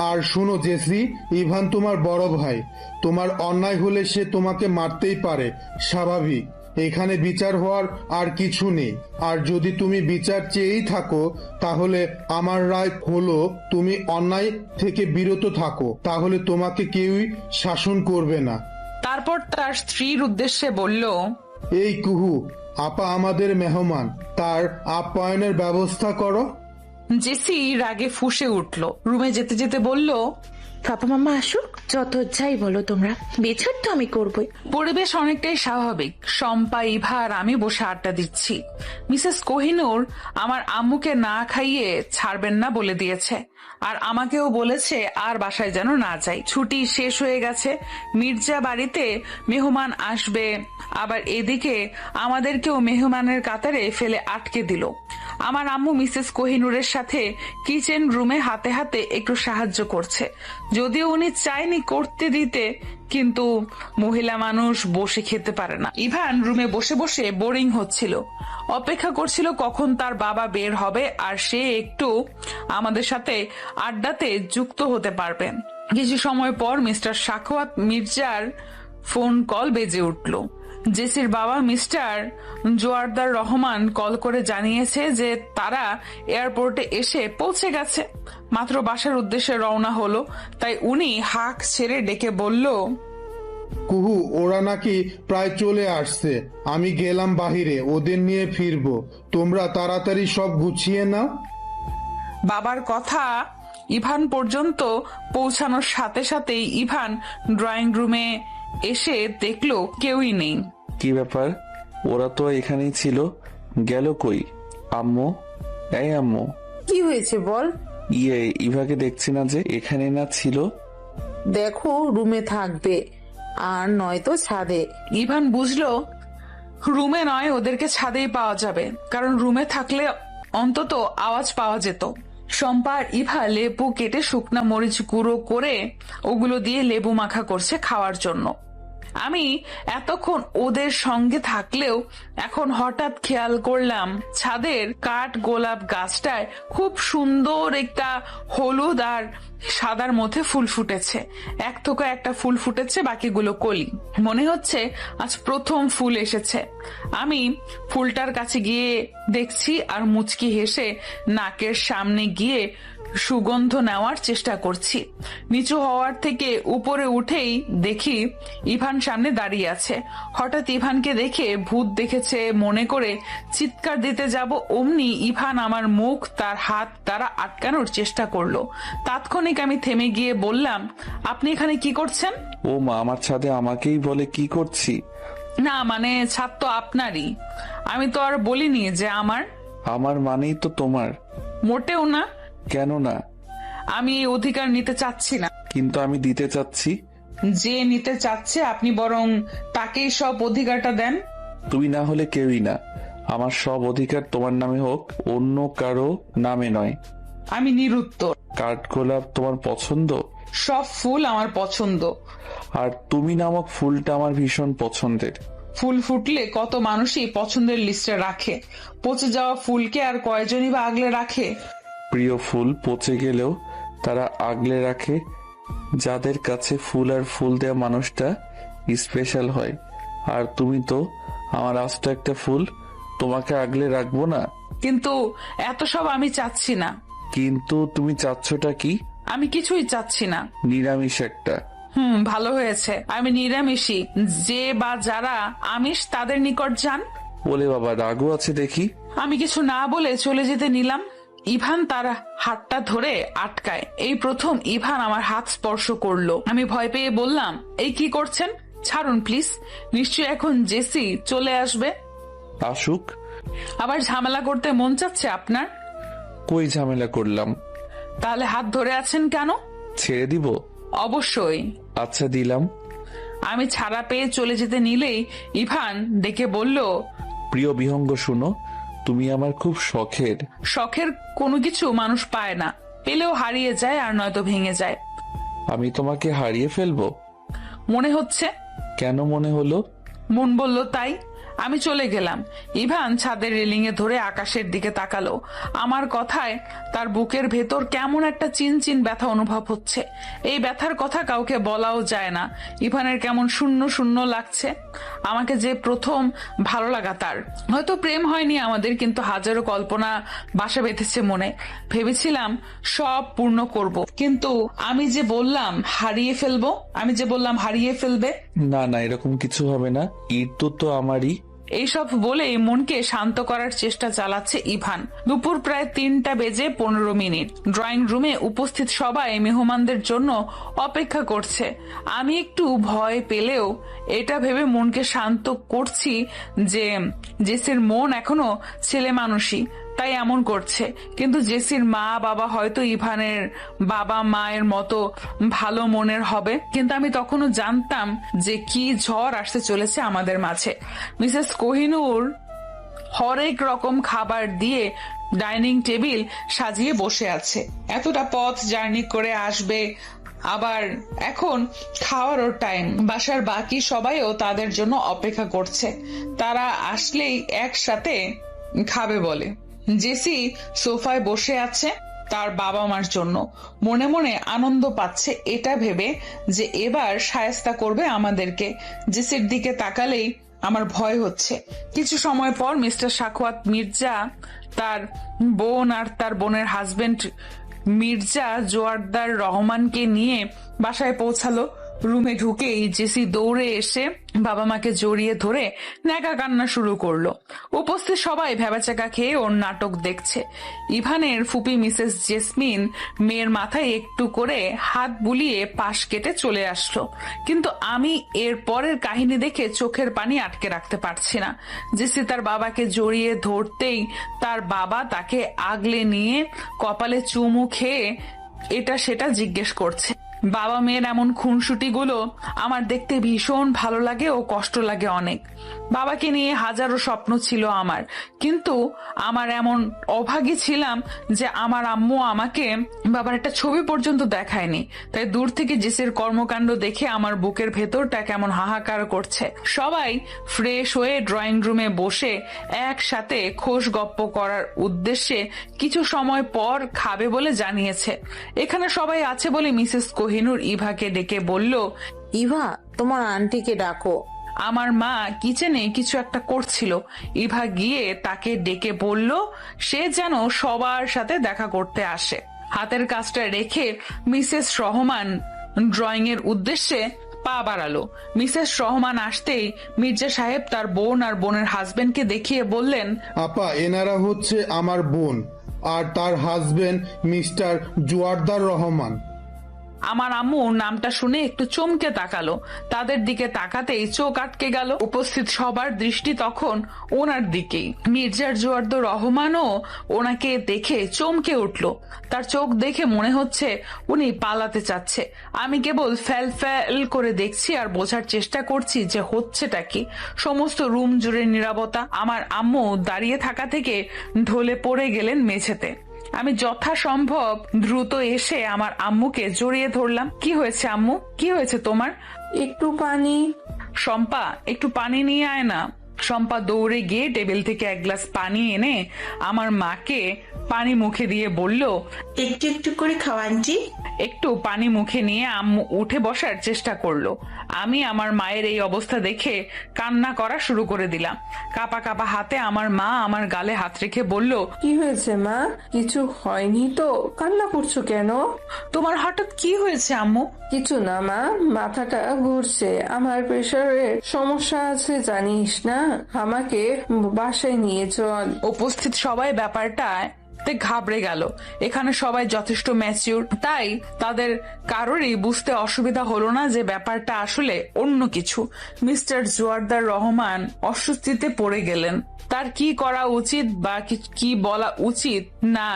আর শোনো জেসি, ইভান তোমার বড় ভাই, তোমার অন্যায় হলে সে তোমাকে মারতেই পারে, স্বাভাবিক। এখানে বিচার হওয়ার আর কিছু নেই। আর যদি তুমি বিচার চেয়েই থাকো তাহলে আমার রায় হলো তুমি অন্যায় থেকে বিরত থাকো, তাহলে তোমাকে কেউই শাসন করবে না। তারপর তার স্ত্রীর উদ্দেশ্যে বলল, এই কুহু, আপা আমাদের মেহমান, তার আপ্যায়নের ব্যবস্থা করো। জেসি রাগে ফুঁসে উঠল, রুমে যেতে যেতে বলল, পাপা মামা আসুক, যত যাই বলো তোমরা, বিচার তো আমি করবই। পরিবেশ অনেকটাই স্বাভাবিক। শম্পা, ইভা আর আমি বসে আড্ডা দিচ্ছি। মিসেস কোহিনূর আমার আম্মুকে না খাইয়ে ছাড়বেন না বলে দিয়েছে, আর আমাকেও বলেছে আর বাসায় যেন না যাই। ছুটি শেষ হয়ে গেছে, মির্জা বাড়িতে মেহমান আসবে, আবার এদিকে আমাদেরকেও মেহমানের কাতারে ফেলে আটকে দিল। আমার আম্মু মিসেস কোহিনূরের সাথে কিচেন রুমে হাতে হাতে একটু সাহায্য করছে, যদিও উনি চায়নি করতে দিতে, কিন্তু মহিলা মানুষ বসে খেতে পারে না। ইভান রুমে বসে বসে বোরিং হচ্ছিল, অপেক্ষা করছিল কখন তার বাবা বের হবে আর সে একটু আমাদের সাথে আড্ডাতে যুক্ত হতে পারবেন। কিছু সময় পর মিস্টার সাখওয়াত মির্জার ফোন কল বেজে উঠল। জেসির বাবা মিস্টার জোয়ারদার রহমান কল করে জানিয়েছে যে তারা এয়ারপোর্টে এসে পৌঁছে গেছে, মাত্র বাসার উদ্দেশ্যে রওনা হলো। তাই উনি হাঁক ছেড়ে ডেকে বলল, কুহু, ওরা নাকি প্রায় চলে আসছে, আমি গেলাম বাহিরে, ওদের নিয়ে ফিরবো, তোমরা তাড়াতাড়ি সব গুছিয়ে নাও। বাবার কথা ইভান পর্যন্ত পৌঁছানোর সাথে সাথেই ইভান ড্রয়িং রুমে এসে দেখলো কেউই নেই। কি ব্যাপার, ওরা তো এখানেই ছিল, গেল কই? আম্মু, এই আম্মু। কি হয়েছে বল? ইভাকে দেখছি না যে, এখানে না ছিল? দেখো রুমে থাকবে, আর নয়তো ছাদে। ইভান বুঝলো রুমে নয়, ওদেরকে ছাদেই পাওয়া যাবে, কারণ রুমে থাকলে অন্তত আওয়াজ পাওয়া যেত। শম্পা আর ইভা লেবু কেটে শুকনা মরিচ গুঁড়ো করে ওগুলো দিয়ে লেবু মাখা করছে খাওয়ার জন্য। আমি এতক্ষণ ওদের সঙ্গে থাকলেও এখন হঠাৎ খেয়াল করলাম ছাদের কাঠ গোলাপ গাছটায় খুব সুন্দর একটা হলুদ আর সাদার মধ্যে ফুল ফুটেছে। এক থোকা একটা ফুল ফুটেছে, বাকিগুলো কলি। মনে হচ্ছে আজ প্রথম ফুল এসেছে। আমি ফুলটার কাছে গিয়ে দেখছি আর মুচকি হেসে নাকের সামনে গিয়ে সুগন্ধ নেওয়ার চেষ্টা করছি। নিচু হওয়ার থেকে উপরে উঠেই দেখি ইভান সামনে দাঁড়িয়ে আছে। হঠাৎ ইভানকে দেখে ভূত দেখেছে মনে করে চিৎকার দিতে যাব, অমনি ইভান আমার মুখ তার হাত দ্বারা আটকানোর চেষ্টা করলো। তাৎক্ষণিক আমি থেমে গিয়ে বললাম, আপনি এখানে কি করছেন? ও মা, আমার ছাদে আমাকেই বলে কি করছি? না মানে ছাদ তো আপনারই, আমি তো আর বলিনি যে আমার। আমার মানেই তো তোমার। মোটেও না। কেন না? আমি এই অধিকার নিতে চাচ্ছি না। কিন্তু আমি দিতে চাচ্ছি। যে নিতে চাচ্ছে আপনি বরং তাকেই সব অধিকারটা দেন। তুমি না হলে কেউই না। আমার সব অধিকার তোমার নামে হোক, অন্য কারো নামে নয়। আমি নিরুত্তর। কাঠগোলাপ তোমার পছন্দ? সব ফুল আমার পছন্দ। আর তুমি নামক ফুলটা আমার ভীষণ পছন্দের। ফুল ফুটলে কত মানুষই পছন্দের লিস্টে রাখে, পচে যাওয়া ফুলকে আর কয়জনই বা আগলে রাখে? প্রিয় ফুল পচে গেলেও তারা আগলে রাখে। যাদের কাছে ফুল আর ফুল দেওয়া মানুষটা স্পেশাল হয়। আর তুমি তো আমার আস্ত একটা ফুল, তোমাকে আগলে রাখবো না? কিন্তু এত সব আমি চাচ্ছি না। কিন্তু তুমি চাচ্ছটা কি? আমি কিছুই চাচ্ছি না। নিরামিষ একটা। ভালো হয়েছে, আমি নিরামিষই। যে বা যারা আমিষ তাদের নিকট যান। বলে বাবা, রাগও আছে দেখি। আমি কিছু না বলে চলে যেতে নিলাম, ইভান তার হাতটা ধরে আটকায়। এই প্রথম ইভান আমার হাত স্পর্শ করলো। আমি ভয় পেয়ে বললাম, এই কি করছেন? ছাড়ুন প্লিজ, নিশ্চয়ই এখন জেসি চলে আসবে। আসুক। আবার ঝামেলা করতে মন চাচ্ছে আপনার? কই ঝামেলা করলাম? তাহলে হাত ধরে আছেন কেন? ছেড়ে দিব? অবশ্যই। আচ্ছা দিলাম। আমি ছাড়া পেয়ে চলে যেতে নিলেই ইভান ডেকে বলল, প্রিয় বিহঙ্গ শুনো, তুমি আমার খুব শখের। শখের কোনো কিছু মানুষ পায় না, পেলেও হারিয়ে যায় আর নয়তো ভেঙে যায়। আমি তোমাকে হারিয়ে ফেলবো মনে হচ্ছে। কেন মনে হলো? মন বলল তাই। আমি চলে গেলাম। ইভান ছাদের রেলিং এ ধরে আকাশের দিকে তাকালো। আমার কথায় তার বুকের ভেতর কেমন একটা চিনচিন ব্যথা অনুভব হচ্ছে। এই ব্যথার কথা কাউকে বলাও যায় না। ইভানের কেমন শূন্য শূন্য লাগছে। আমাকে যে প্রথম ভালো লাগা তার। হয়তো প্রেম হয়নি আমাদের, কিন্তু হাজারো কল্পনা বাসা বেঁধেছে মনে। ভেবেছিলাম সব পূর্ণ করব, কিন্তু আমি যে বললাম হারিয়ে ফেলবে। না না, এরকম কিছু হবে না। ঋতু তো আমারই। এইসব বলেই মনকে শান্ত করার চেষ্টা চালাচ্ছে ইভান। দুপুর প্রায় 3:15। ড্রয়িং রুমে উপস্থিত সবাই মেহমানদের জন্য অপেক্ষা করছে। আমি একটু ভয় পেলেও এটা ভেবে মনকে শান্ত করছি যে জেসির মন এখনো ছেলে মানুষই, তাই এমন করছে। কিন্তু জেসির মা বাবা হয়তো ইভানের বাবা মায়ের মতো ভালো মনের হবে। কিন্তু আমি তখনও জানতাম যে কি ঝড় আসতে চলেছে আমাদের মাঝে। মিসেস কোহিনূর হরেক রকম খাবার দিয়ে ডাইনিং টেবিল সাজিয়ে বসে আছে। এতটা পথ জার্নি করে আসবে, আবার এখন খাওয়ারও টাইম। বাসার বাকি সবাইও তাদের জন্য অপেক্ষা করছে। তারা আসলেই একসাথে খাবে বলে। জেসি সোফায় বসে আছে তার বাবা মার জন্য। মনে মনে আনন্দ পাচ্ছে এটা ভেবে যে এবার শায়েস্তা করবে আমাদেরকে। জেসির দিকে তাকালেই আমার ভয় হচ্ছে। কিছু সময় পর মিস্টার সাখওয়াত মির্জা তার বোন আর তার বোনের হাজবেন্ড মির্জা জোয়ারদার রহমানকে নিয়ে বাসায় পৌঁছালো। রুমে ঢুকেই জেসি দৌড়ে এসে বাবা মাকে জড়িয়ে ধরে ন্যাকা কান্না শুরু করলো। উপস্থিত সবাই ভেবাচাকা খেয়ে ওর নাটক দেখছে। ইভানের ফুপি মিসেস জেসমিন মেয়ের মাথায় একটু করে হাত বুলিয়ে পাশ কেটে চলে আসলো। কিন্তু আমি এর পরের কাহিনী দেখে চোখের পানি আটকে রাখতে পারছি না। জেসি তার বাবাকে জড়িয়ে ধরতেই তার বাবা তাকে আগলে নিয়ে কপালে চুমু খেয়ে এটা সেটা জিজ্ঞেস করছে। বাবা মেয়ের এমন খুনসুটি গুলো আমার দেখতে ভীষণ ভালো লাগে ও কষ্ট লাগে অনেক। বাবাকে নিয়ে হাজারো স্বপ্ন ছিল আমার, কিন্তু আমার এমন অভাগী ছিলাম যে আমার আম্মু আমাকে বাবার একটা ছবি পর্যন্ত দেখায়নি। তাই দূর থেকে জেসির কর্মকাণ্ড দেখে আমার বুকের ভেতরটা কেমন হাহাকার করছে। সবাই ফ্রেশ হয়ে ড্রয়িং রুমে বসে একসাথে খোশ গপ্প করার উদ্দেশ্যে কিছু সময় পর খাবে বলে জানিয়েছে। এখানে সবাই আছে বলে মিসেস কোহিনূর ইভাকে ডেকে বলল, ইভা, তোমার আন্টিকে ডাকো। আমার মা কিচেনে কিছু একটা করছিল। ইভা গিয়ে তাকে ডেকে বলল সে যেন সবার সাথে দেখা করতে আসে। হাতের কাজটা রেখে মিসেস রহমান ড্রয়িং এর উদ্দেশ্যে পা বাড়ালো। মিসেস রহমান আসতেই মির্জা সাহেব তার বোন আর বোনের হাজবেন্ডকে দেখিয়ে বললেন, আপা, এনারা হচ্ছে আমার বোন আর তার হাজবেন্ড মিস্টার জোয়ারদার রহমান। আমার আম্মু নামটা শুনে একটু চমকে তাকালো। তাদের দিকে তাকাতেই চোখ আটকে গেল। উপস্থিত সবার দৃষ্টি তখন ওনার দিকেই। মির্জার জোয়ারদার রহমানও ওনাকে দেখে চমকে উঠলো। তার চোখ দেখে মনে হচ্ছে উনি পালাতে চাচ্ছে। আমি কেবল ফ্যাল ফ্যাল করে দেখছি আর বোঝার চেষ্টা করছি যে হচ্ছেটা কি। সমস্ত রুম জুড়ে নীরবতা। আমার আম্মু দাঁড়িয়ে থাকা থেকে ঢলে পড়ে গেলেন মেঝেতে। আমি যথাসম্ভব দ্রুত এসে আমার আম্মুকে জড়িয়ে ধরলাম। কি হয়েছে আম্মু, কি হয়েছে তোমার? একটু পানি। শম্পা, একটু পানি নিয়ে আয় না। শম্পা দৌড়ে গিয়ে টেবিল থেকে এক গ্লাস পানি এনে আমার মাকে পানি মুখে দিয়ে বলল, একটু একটু করে খাও আন্টি। একটু পানি মুখে নিয়ে আম্মু উঠে বসার চেষ্টা করলো। আমি আমার মায়ের এই অবস্থা দেখে কান্না করা শুরু করে দিলাম। কাপা কাপা হাতে আমার মা আমার গালে হাত রেখে বলল, কি হয়েছে মা? কিছু হয়নি তো? কান্না করছো কেন? তোমার হঠাৎ কি হয়েছে আম্মু? কিছু না মা, মাথাটা ঘুরছে। আমার প্রেশারের সমস্যা আছে জানিস না। আমাকে বাসায় নিয়ে চল। উপস্থিত সবাই ব্যাপারটা ঘাবড়ে গেল। এখানে সবাই যথেষ্ট ম্যাচিউর, তাই তাদের কারোরই বুঝতে অসুবিধা হলো না যে ব্যাপারটা আসলে অন্য কিছু। মিস্টার জোয়ারদার রহমান অস্বস্তিতে পড়ে গেলেন। তার কি করা উচিত বা কি বলা উচিত না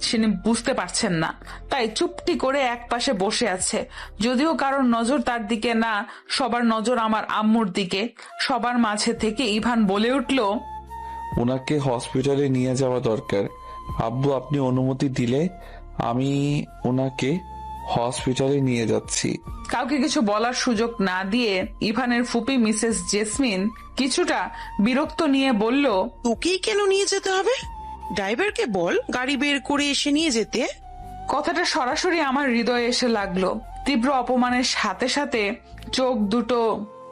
তিনি বুঝতে পারছেন না, তাই চুপটি করে এক পাশে বসে আছে। যদিও কারোর নজর তার দিকে না, সবার নজর আমার আম্মুর দিকে। সবার মাঝে থেকে ইভান বলে উঠল, ওনাকে হসপিটালে নিয়ে যাওয়া দরকার। আব্বু, আপনি অনুমতি দিলে আমি ওনাকে হসপিটালে নিয়ে যাচ্ছি। কাউকে কিছু বলার সুযোগ না দিয়ে ইভানের ফুপি মিসেস জেসমিন কিছুটা বিরক্ত নিয়ে বলল, তোকেই কেন নিয়ে যেতে হবে? ড্রাইভারকে বল গাড়ি বের করে এসে নিয়ে যেতে। কথাটা সরাসরি আমার হৃদয়ে এসে লাগলো। তীব্র অপমানের সাথে সাথে চোখ দুটো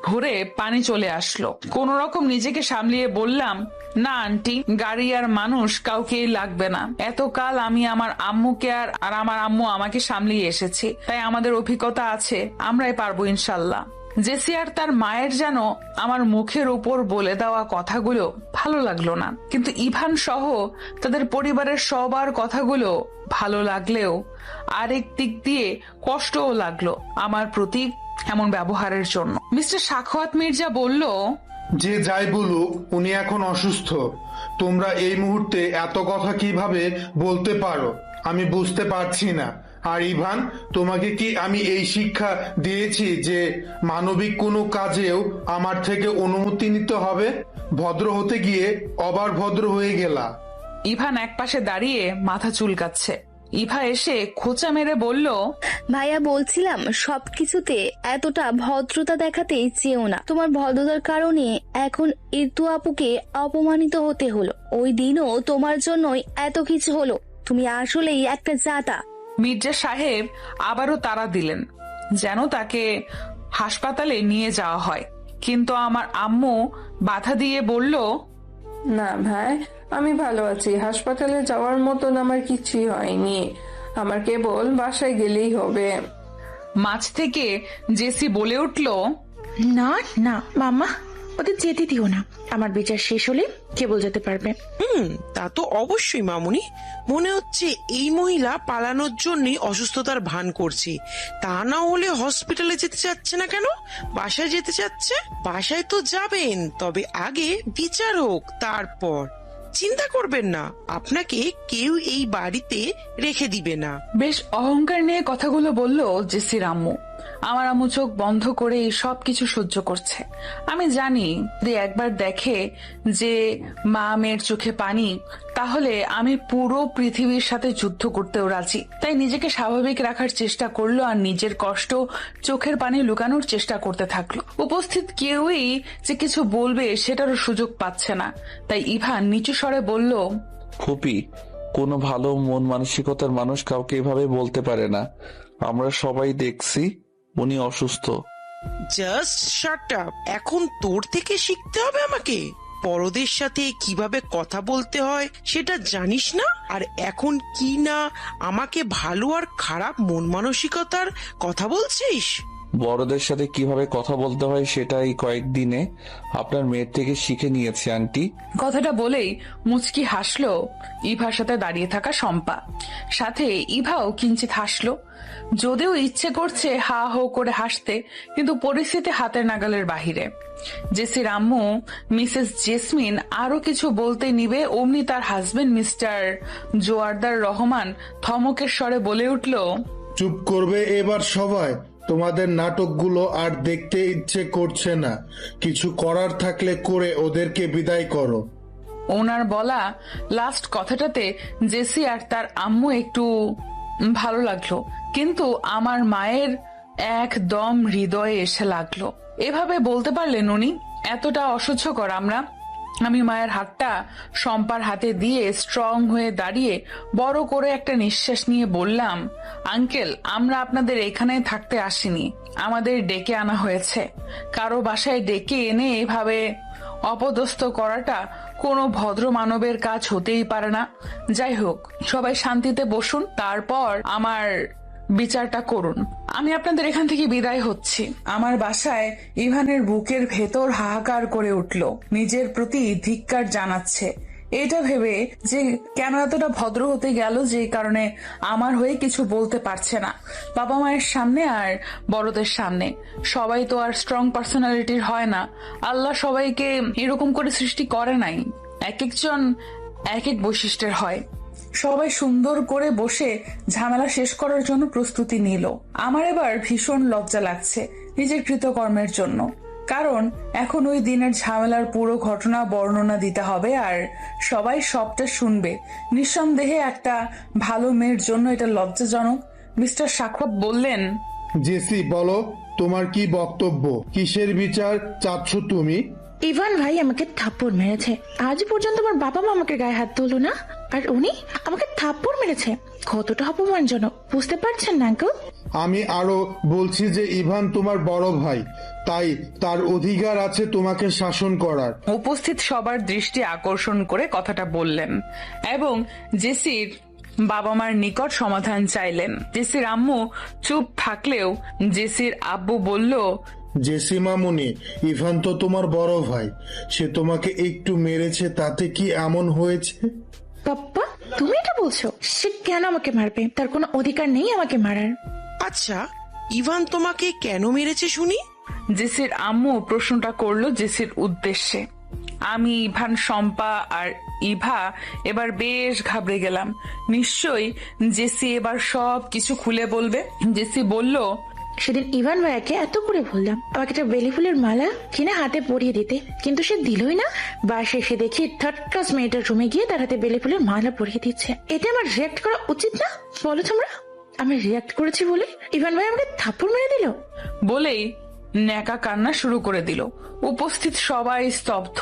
ভরে পানি চলে আসলো। কোন রকম নিজেকে সামলিয়ে বললাম, না আন্টি, গাড়ি আর মানুষ কাউকেই লাগবে না। এতকাল আমি আমার আম্মুকে আর আমার আম্মু আমাকে সামলিয়ে এসেছি, তাই আমাদের অভিজ্ঞতা আছে, আমরাই পারবো ইনশাল্লাহ। জেসি আর তার মায়ের যেন আমার মুখের উপর বলে দেওয়া কথাগুলো ভালো লাগলো না, কিন্তু ইভান সহ তাদের পরিবারের সবার কথাগুলো ভালো লাগলেও আরেক দিক দিয়ে কষ্টও লাগলো আমার প্রতি এমন ব্যবহারের জন্য। মিস্টার সাখাওয়াত মির্জা বলল, যে যাই বলুক উনি এখন অসুস্থ। তোমরা এই মুহূর্তে এত কথা কিভাবে বলতে পারো আমি বুঝতে পারছি না। আর ইভান, তোমাকে কি আমি এই শিক্ষা দিয়েছি যে মানবিক কোনো কাজেও আমার থেকে অনুমতি নিতে হবে? ভদ্র হতে গিয়ে আবার ভদ্র হয়ে গেলা। ইভান একপাশে দাঁড়িয়ে মাথা চুলকাচ্ছে। ইভা এসে খোঁচা মেরে বলল, ভাইয়া বলছিলাম সবকিছুতে এতটা ভদ্রতা দেখাতে চেয়েও না। তোমার ভদ্রতার কারণে এখন ইরতু আপুকে অপমানিত হতে হলো। ওই দিনও তোমার জন্যই এত কিছু হলো। তুমি আসলেই একটা জাতা। মির্জা সাহেব আবারও তাড়া দিলেন যেন তাকে হাসপাতালে নিয়ে যাওয়া হয়, কিন্তু আমার আম্মু বাধা দিয়ে বলল, না ভাই, আমি ভালো আছি। হাসপাতালে যাওয়ার মতন আমার কিছুই হয়নি, আমার কেবল বাসায় গেলেই হবে। মাঝ থেকে জেসি বলে উঠল, না না মামা, ওদের যেতে দিও না। আমার বিচার শেষ হলে কেবল যেতে পারবে। তা তো অবশ্যই মামুনি। মনে হচ্ছে এই মহিলা পালানোর জন্যই অসুস্থতার ভান করছে। তা না হলে হসপিটালে যেতে চাচ্ছে না কেন? বাসায় যেতে চাচ্ছে। বাসায় তো যাবেন, তবে আগে বিচার হোক, তারপর। চিন্তা করবেন না, আপনাকে কেউ এই বাড়িতে রেখে দিবে না। বেশ অহংকার নিয়ে কথাগুলো বলল জেসির আম্মু। আমার আম্মু চোখ বন্ধ করে এই সব কিছু সহ্য করছে। আমি জানি যদি একবার দেখে যে মা মেয়ের চোখে পানি, তাহলে আমি পুরো পৃথিবীর সাথে যুদ্ধ করতেও রাজি। তাই নিজেকে স্বাভাবিক রাখার চেষ্টা করলো আর নিজের কষ্ট চোখের পানি লুকানোর চেষ্টা করতে থাকলো। উপস্থিত কেউই যে কিছু বলবে সেটারও সুযোগ পাচ্ছে না, তাই ইভান নিচু স্বরে বলল, ফুপি, কোনো ভালো মন মানসিকতার মানুষ কাউকে এভাবে বলতে পারে না। আমরা সবাই দেখছি উনি অসুস্থ। Just shut up. এখন তোর থেকে শিখতে হবে আমাকে। বড়দের সাথে কিভাবে কথা বলতে হয় সেটা জানিস না, আর এখন কি না আমাকে ভালো আর খারাপ মন মানসিকতার কথা বলছিস? বড়দের সাথে কিভাবে কথা বলতে হয় সেটাই কয়েকদিনে আপনার মেয়ের থেকে শিখে নিয়েছি আন্টি। কথাটা বলেই মুচকি হাসলো ইভার সাথে দাঁড়িয়ে থাকা শম্পা। সাথে ইভাও কিঞ্চিত হাসলো, যদিও ইচ্ছে করছে হা হো করে হাসতে, কিন্তু পরিস্থিতি হাতের নাগালের বাহিরে। জেসির আম্মু মিসেস জেসমিন আরো কিছু বলতে নিবে, অমনি তার হাজবেন্ড মিস্টার জোয়ারদার রহমান থমকের স্বরে বলে উঠল, চুপ করবে এবার সবাই। তোমাদের নাটকগুলো আর দেখতে ইচ্ছে করছে না। কিছু করার থাকলে করে ওদেরকে বিদায় করো। ওনার বলা লাস্ট কথাটাতে জেসি আর তার আম্মু একটু ভালো লাগলো, কিন্তু আমার মায়ের একদম হৃদয়ে এসে লাগলো। এভাবে বলতে পারলেন উনি? এতটা অসহ্যকর আমরা। আমি মায়ের হাতটা শম্পার হাতে দিয়ে স্ট্রং হয়ে দাঁড়িয়ে বড় করে একটা নিঃশ্বাস নিয়ে বললাম, আঙ্কেল, আমরা আপনাদের এখানে থাকতে আসিনি, আমাদের ডেকে আনা হয়েছে। কারো বাসায় ডেকে এনে এভাবে অপদস্থ করাটা কোনো ভদ্র মানবের কাজ হতেই পারে না। যাই হোক, সবাই শান্তিতে বসুন, তারপর আমার বিচারটা করুন। আমি আপনাদের এখান থেকে বিদায় হচ্ছি। আমার বাসায় ইভানের বুকের ভেতর হাহাকার করে উঠল, নিজের প্রতি ধিক্কার জানাচ্ছে। এটা ভেবে যে কেন এতটা ভদ্র হতে গেল, যে কারণে আমার হয়ে কিছু বলতে পারছে না বাবা মায়ের সামনে আর বড়দের সামনে। সবাই তো আর স্ট্রং পার্সোনালিটির হয় না। আল্লাহ সবাইকে এরকম করে সৃষ্টি করে নাই, এক একজন এক এক বৈশিষ্ট্যের হয়। সবাই সুন্দর করে বসে ঝামেলা শেষ করার জন্য প্রস্তুতি নিল। আমার এবার ভীষণ লজ্জা লাগছে নিজের কৃতকর্মের জন্য, কারণ এখন ওই দিনের ঝামেলার পুরো ঘটনা বর্ণনা দিতে হবে আর সবাই সবটা শুনবে। নিঃসন্দেহে একটা ভালো মেয়ের জন্য এটা লজ্জাজনক। মিস্টার সাখাওয়াত বললেন, জেসি বলো, তোমার কি বক্তব্য? কিসের বিচার চাচ্ছ তুমি? ইভান ভাই আমাকে থাপ্পড় মেরেছে। আজ পর্যন্ত আমার বাবা মা আমাকে গায়ে হাত তুললো না, আর উনি আমাকে থাপ্পড় মেরেছে। কতটা অপমানজনক বুঝতে পারছেন না আঙ্কেল? আমি আরো বলছি যে ইভান তোমার বড় ভাই, তাই তার অধিকার আছে তোমাকে শাসন করার। উপস্থিত সবার দৃষ্টি আকর্ষণ করে কথাটা বললেন এবং জেসির বাবা মার নিকট সমাধান চাইলেন। জেসির আম্মু চুপ থাকলেও জেসির আব্বু বলল, জেসি মামুনি, ইভান তো তোমার বড় ভাই, সে তোমাকে একটু মেরেছে, তাতে কি এমন হয়েছে? পাপ্পা তুমি এটা বলছো? সে কেন আমাকে মারবে? তার কোনো অধিকার নেই আমাকে মারার। আচ্ছা, ইভান তোমাকে কেন মেরেছে শুনি? জেসির আম্মু প্রশ্নটা করলো জেসির উদ্দেশ্যে। আমি, ইভান, শম্পা আর ইভা এবার বেশ ঘাবড়ে গেলাম। নিশ্চয়ই জেসি এবার সব কিছু খুলে বলবে। জেসি বলল, সেদিন ইভান ভাইয়াকে এত করে বললাম আমাকে একটা বেলি ফুলের মালা কিনে হাতে পরিয়ে দিতে, কিন্তু সে দিলই না। বাসে এসে দেখি থার্ড ক্লাস মেয়েটার রুমে গিয়ে তার হাতে বেলি ফুলের মালা পরিয়ে দিচ্ছে। এতে আমার রিয়াক্ট করা উচিত না? বলো তোমরা। আমি রিয়াক্ট করেছি বলে ইভান ভাই আমাকে থাপ্পড় মেরে দিল। বলেই ন্যাকা কান্না শুরু করে দিল। উপস্থিত সবাই স্তব্ধ।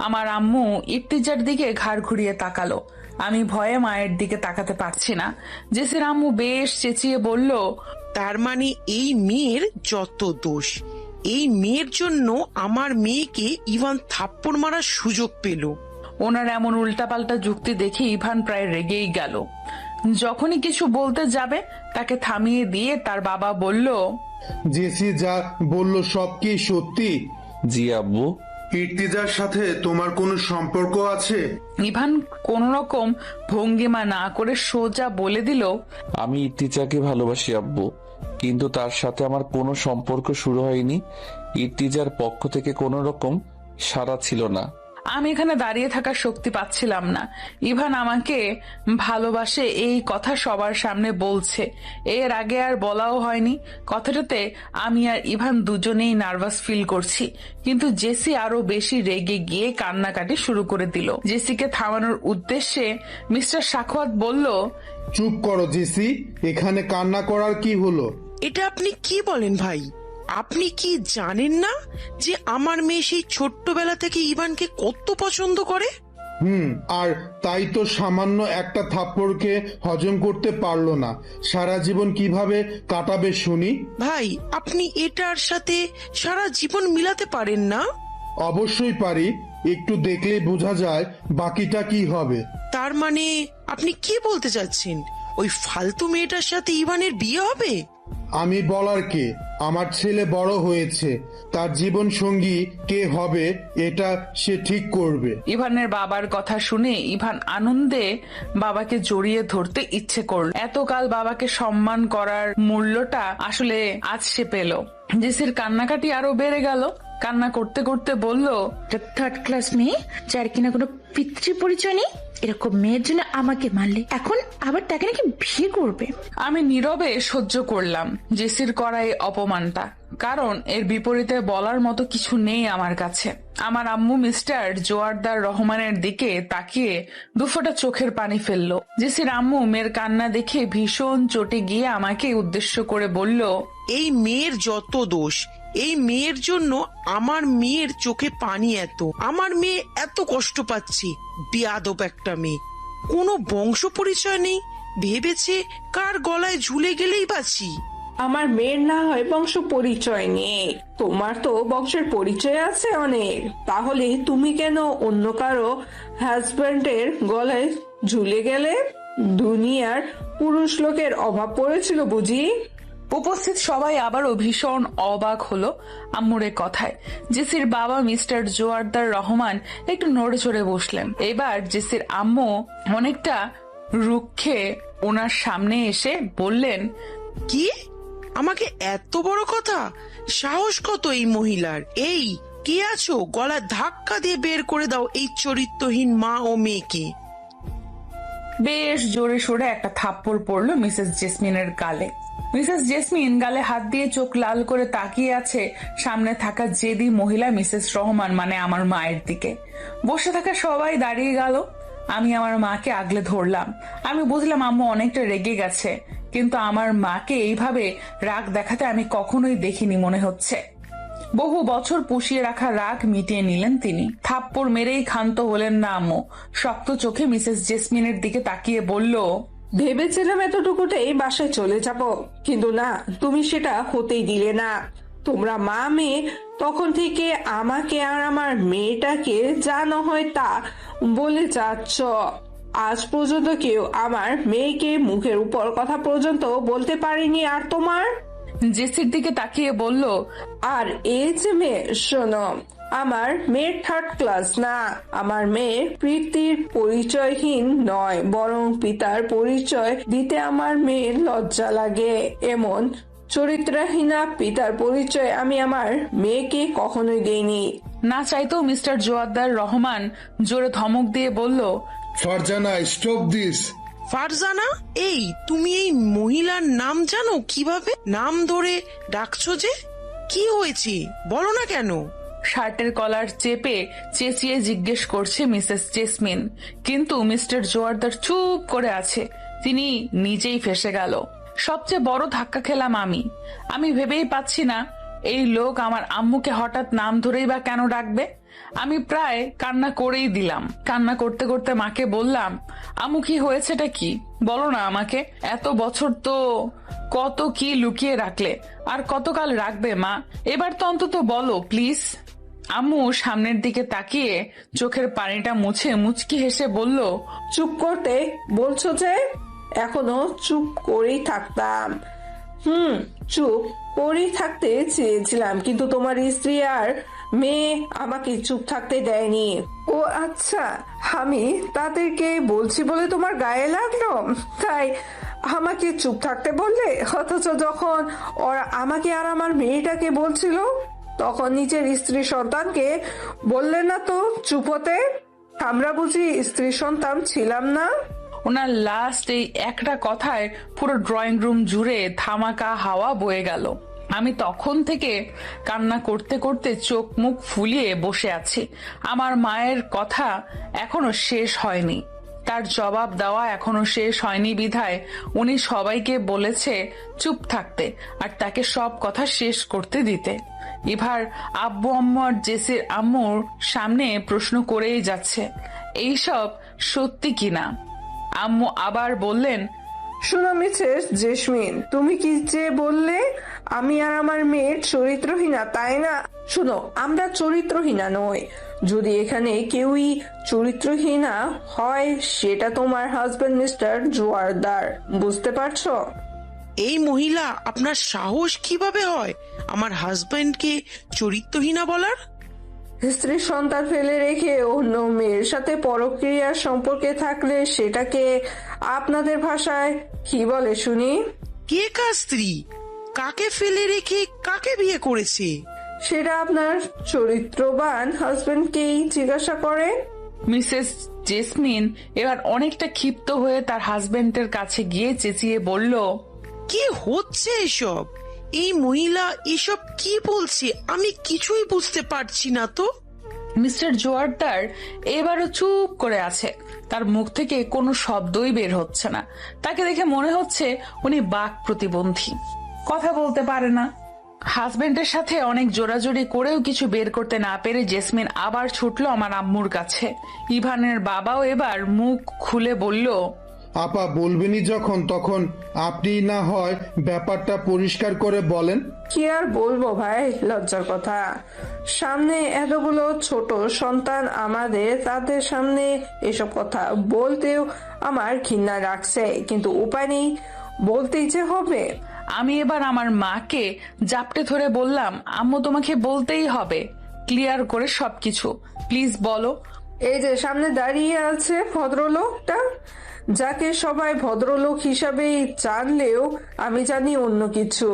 আমার আম্মু ইর্তিজার দিকে ঘাড় ঘুরিয়ে তাকালো। আমি ভয়ে মায়ের দিকে তাকাতে পারছি না। জেসির আম্মু বেশ চেঁচিয়ে বলল, তার মানে এই মেয়ের যত দোষ, এই মেয়ের জন্য আমার মেয়েকে ইভান থাপ্পড় মারার সুযোগ পেল। ওনার এমন উল্টাপাল্টা যুক্তি দেখে ইভান প্রায় রেগেই গেল। যখনই কিছু বলতে যাবে তাকে থামিয়ে দিয়ে তার বাবা বলল, জেসি যা বলল সব কি সত্যি? জি আব্বু। ইর্তিজার সাথে তোমার কোনো সম্পর্ক আছে? ইভান কোন রকম ভঙ্গিমা না করে সোজা বলে দিল, আমি ইর্তিজাকে ভালোবাসি আব্বু, কিন্তু তার সাথে আমার কোনো সম্পর্ক শুরু হয়নি। ইর্তিজার পক্ষ থেকে কোনো রকম সাড়া ছিল না। আমি এখানে দাঁড়িয়ে থাকার শক্তি পাচ্ছিলাম না। ইভান আমাকে ভালোবাসে এই কথা সবার সামনে বলছে, এর আগে আর বলাও হয়নি। কথাটাতে আমি আর ইভান দুজনেই নার্ভাস ফিল করছি, কিন্তু জেসি আরো বেশি রেগে গিয়ে কান্নাকাটি শুরু করে দিল। জেসিকে থামানোর উদ্দেশ্যে মিস্টার সাখাওয়াত বলল, চুপ করো জেসি, এখানে কান্না করার কি হলো? এটা আপনি কি বলেন ভাই? আপনি কি জানেন না যে আমার মেয়ে সেই ছোট্টবেলা থেকে ইভানকে কত পছন্দ করে? আর তাই তো সামান্য একটা থাপ্পড়কে হজম করতে পারলো না। সারা জীবন কিভাবে কাটাবে শুনি? ভাই, আপনি এটার সাথে সারা জীবন মিলাতে পারেন না? অবশ্যই পারি, একটু দেখলেই বোঝা যায় বাকিটা কি হবে। তার মানে আপনি কি বলতে চাচ্ছেন, ওই ফালতু মেয়েটার সাথে ইভানের বিয়ে হবে? আমি বলার কে? আমার ছেলে বড় হয়েছে, তার জীবন সঙ্গী কে হবে এটা সে ঠিক করবে। ইভানের বাবার কথা শুনে ইভান আনন্দে বাবাকে জড়িয়ে ধরতে ইচ্ছে করল। এতকাল বাবাকে সম্মান করার মূল্যটা আসলে আজ সে পেল। জেসির কান্নাকাটি আরো বেড়ে গেল। কান্না করতে করতে বলল, থার্ড ক্লাস মেয়ে যার কিনা কোনো পিতৃ পরিচয় নেই, এরকম মেয়ের জন্য আমাকে মারলে, এখন আবার তাকে নাকি বিয়ে করবে। আমি নীরবে সহ্য করলাম জেসির করা এই অপমানটা, কারণ এর বিপরীতে বলার মতো কিছু নেই আমার কাছে। আমার আম্মু মিস্টার জোয়ারদার রহমানের দিকে তাকিয়ে দুফোঁটা চোখের পানি ফেললো। জেসির আম্মু মেয়ের কান্না দেখে ভীষণ চটে গিয়ে আমাকে উদ্দেশ্য করে বলল, এই মেয়ের যত দোষ, এই মেয়ের জন্য আমার মেয়ের চোখে পানি এত, আমার মেয়ে এত কষ্ট পাচ্ছে। বেয়াদব একটা মেয়ে, কোনো বংশ পরিচয় নেই, ভেবেছে কার গলায় ঝুলে গেলেই বাঁচি। আমার মেয়ের না হয় বংশ পরিচয় নেই, তোমার তো বংশের পরিচয় আছে অনেক, তাহলে তুমি কেন অন্য কারো হাজবেন্ডের গলায় ঝুলে গেলে? দুনিয়ার পুরুষ লোকের অভাব পড়েছিল বুঝি? উপস্থিত সবাই আবারও ভীষণ অবাক হলো আম্মুর কথায়। জেসির বাবা মিস্টার জোয়ারদার রহমান একটু নড়ে চড়ে বসলেন। এবার জেসির আম্মু অনেকটা রুক্ষে ওনার সামনে এসে বললেন, কি? আমাকে এত বড় কথা? সাহস কত এই মহিলার! এই কে আছো, গলা ধাক্কা দিয়ে বের করে দাও এই চরিত্রহীন মা ও মেয়েকে। বেশ জোরে সোরে একটা থাপ্পড় পড়লো মিসেস জেসমিনের গালে। মিসেস জেসমিন গালে হাত দিয়ে চোখ লাল করে তাকিয়ে আছে সামনে থাকা জেদি মহিলা মিসেস রহমান, মানে আমার মায়ের দিকে। বসে থাকা সবাই দাঁড়িয়ে গেল। আমি আমার মাকে আগলে ধরলাম। আমি বুঝলাম আম্মু অনেকটা রেগে গেছে, কিন্তু আমার মাকে এইভাবে রাগ দেখাতে আমি কখনোই দেখিনি মনে হচ্ছে। বহু বছর পুষিয়ে রাখা রাগ মিটিয়ে নিলেন তিনি। থাপ্পড় মেরেই ক্ষান্ত হলেন না আম্মু। শক্ত চোখে মিসেস জেসমিনের দিকে তাকিয়ে বলল, ভেবেছিলাম এতটুকুতেই বাসায় চলে যাব, কিন্তু না, তুমি সেটা হতেই দিলে না। তোমরা মা মেয়ে তখন থেকে আমাকে আর আমার মেয়েটাকে যা না হয় তা বলে যাচ্ছ। আজ পর্যন্ত কেউ আমার মেয়েকে মুখের উপর কথা পর্যন্ত বলতে পারেনি। আর তোমার জেসির দিকে তাকিয়ে বলল, আর এই যে মেয়ে, শোনো, আমার মেয়ে 3rd ক্লাস না। আমার মেয়ে প্রীতির পরিচয়হীন নয়, বরং পিতার পরিচয় দিতে আমার মেয়ের লজ্জা লাগে। এমন চরিত্রহীনা পিতার পরিচয় আমি আমার মেয়েকে কখনোই দেইনি। না চাইতেও মিস্টার জোয়ারদার রহমান জোরে ধমক দিয়ে বলল, ফারজানা, স্টপ দিস। ফারজানা, এই তুমি এই মহিলার নাম জানো? কিভাবে নাম ধরে ডাকছো যে? কি হয়েছে বলো না কেন? শার্টের কলার চেপে চেঁচিয়ে জিজ্ঞেস করছে মিসেস জেসমিন, কিন্তু মিস্টার জোয়ারদার চুপ করে আছে। তিনি নিজেই ফেঁসে গেল। সবচেয়ে বড় ধাক্কা খেলাম আমি ভেবেই পাচ্ছি না এই লোক আমার আম্মুকে হঠাৎ নাম ধরেই বা কেন ডাকবে। আমি প্রায় কান্না করেই দিলাম। কান্না করতে করতে মাকে বললাম, আম্মু কি হয়েছেটা কি বলো না আমাকে। এত বছর তো কত কি লুকিয়ে রাখলে, আর কতকাল রাখবে মা? এবার তো অন্তত বলো প্লিজ। আম্মু সামনের দিকে তাকিয়ে চোখের পানিটা মুছে মুচকি হেসে বলল, চুপ করতে বলছো যে? এখনো চুপ করেই থাকতাম। চুপ করেই থাকতে চেয়েছিলাম, কিন্তু তোমার স্ত্রী আর মেয়ে আমাকে চুপ থাকতে দেয়নি। ও আচ্ছা, আমি তাদেরকে বলছি বলে তোমার গায়ে লাগলো, তাই আমাকে চুপ থাকতে বললে? অথচ যখন ওরা আমাকে আর আমার মেয়েটাকে বলছিল, তখন নিজের স্ত্রী সন্তানকে বললে না তো চুপ হতে? আমরা বুঝি স্ত্রী সন্তান ছিলাম না? ওনার লাস্ট এই একটা কথায় পুরো ড্রয়িং রুম জুড়ে ধামাকা হাওয়া বয়ে গেল। আমি তখন থেকে কান্না করতে করতে চোখ মুখ ফুলিয়ে বসে আছি। আমার মায়ের কথা এখনো শেষ হয়নি, তার জবাব দেওয়া এখনো শেষ হয়নি বিধায় উনি সবাইকে বলেছে চুপ থাকতে আর তাকে সব কথা শেষ করতে দিতে। এবার আব্বু আম্মু আর জেসির আম্মুর সামনে প্রশ্ন করেই যাচ্ছে, এইসব সত্যি কিনা। আম্মু আবার বললেন, শোনো মিসেস জেসমিন, তুমি কি যে বললে আমি আর আমার মেয়ের চরিত্রহীনা, তাই না? শোনো, আমরা চরিত্রহীনা নই। যদি এখানে কেউই চরিত্রহীনা হয়, সেটা তোমার হাজবেন্ড মিস্টার জোয়ারদার। বুঝতে পারছো? এই মহিলা আপনার সাহস কিভাবে হয় আমার হাজবেন্ডকে চরিত্রহীনা বলার? স্ত্রী সন্তান ফেলে রেখে অন্য মেয়ের সাথে পরক্রিয়ার সম্পর্কে থাকলে সেটাকে আপনাদের ভাষায় কি বলে শুনি? কে কার স্ত্রী? কাকে ফেলে রেখে কাকে বিয়ে করেছে? সেটা আপনার চরিত্রবান হাজবেন্ডকেই জিজ্ঞাসা করে। মিসেস জেসমিন এবার অনেকটা ক্ষিপ্ত হয়ে তার হাজবেন্ডের কাছে গিয়ে চেঁচিয়ে বলল, কি হচ্ছে এসব? এই মহিলা এসব কি বলছে? আমি কিছুই বুঝতে পারছি না তো। মিস্টার জোয়ারদার এবারও চুপ করে আছে। তার মুখ থেকে কোনো শব্দই বের হচ্ছে না। তাকে দেখে মনে হচ্ছে উনি বাক প্রতিবন্ধী, কথা বলতে পারে না। হাজবেন্ডের সাথে অনেক জোরাজোরি করেও কিছু বের করতে না পেরে জেসমিন আবার ছুটলো আমার আম্মুর কাছে। ইভানের বাবাও এবার মুখ খুলে বলল, আপা বলবেনই যখন, তখন আপনি না হয় ব্যাপারটা পরিষ্কার করে বলেন। কি আর বলবো ভাই, লজ্জার কথা। সামনে এতগুলো ছোট সন্তান আমাদের, তাদের সামনে এসব কথা বলতেও আমার ঘৃণা রাখছে, কিন্তু উপায় নেই, বলতেই যে হবে। আমি এবার আমার মাকে জাপটে ধরে বললাম, আম্মু তোমাকে বলতেই হবে, ক্লিয়ার করে সবকিছু প্লিজ বলো। এই যে সামনে দাঁড়িয়ে আছে ভদ্রলোকটা, যাকে সবাই ভদ্রলোক হিসাবেই জানলেও আমি জানি অন্য কিছু।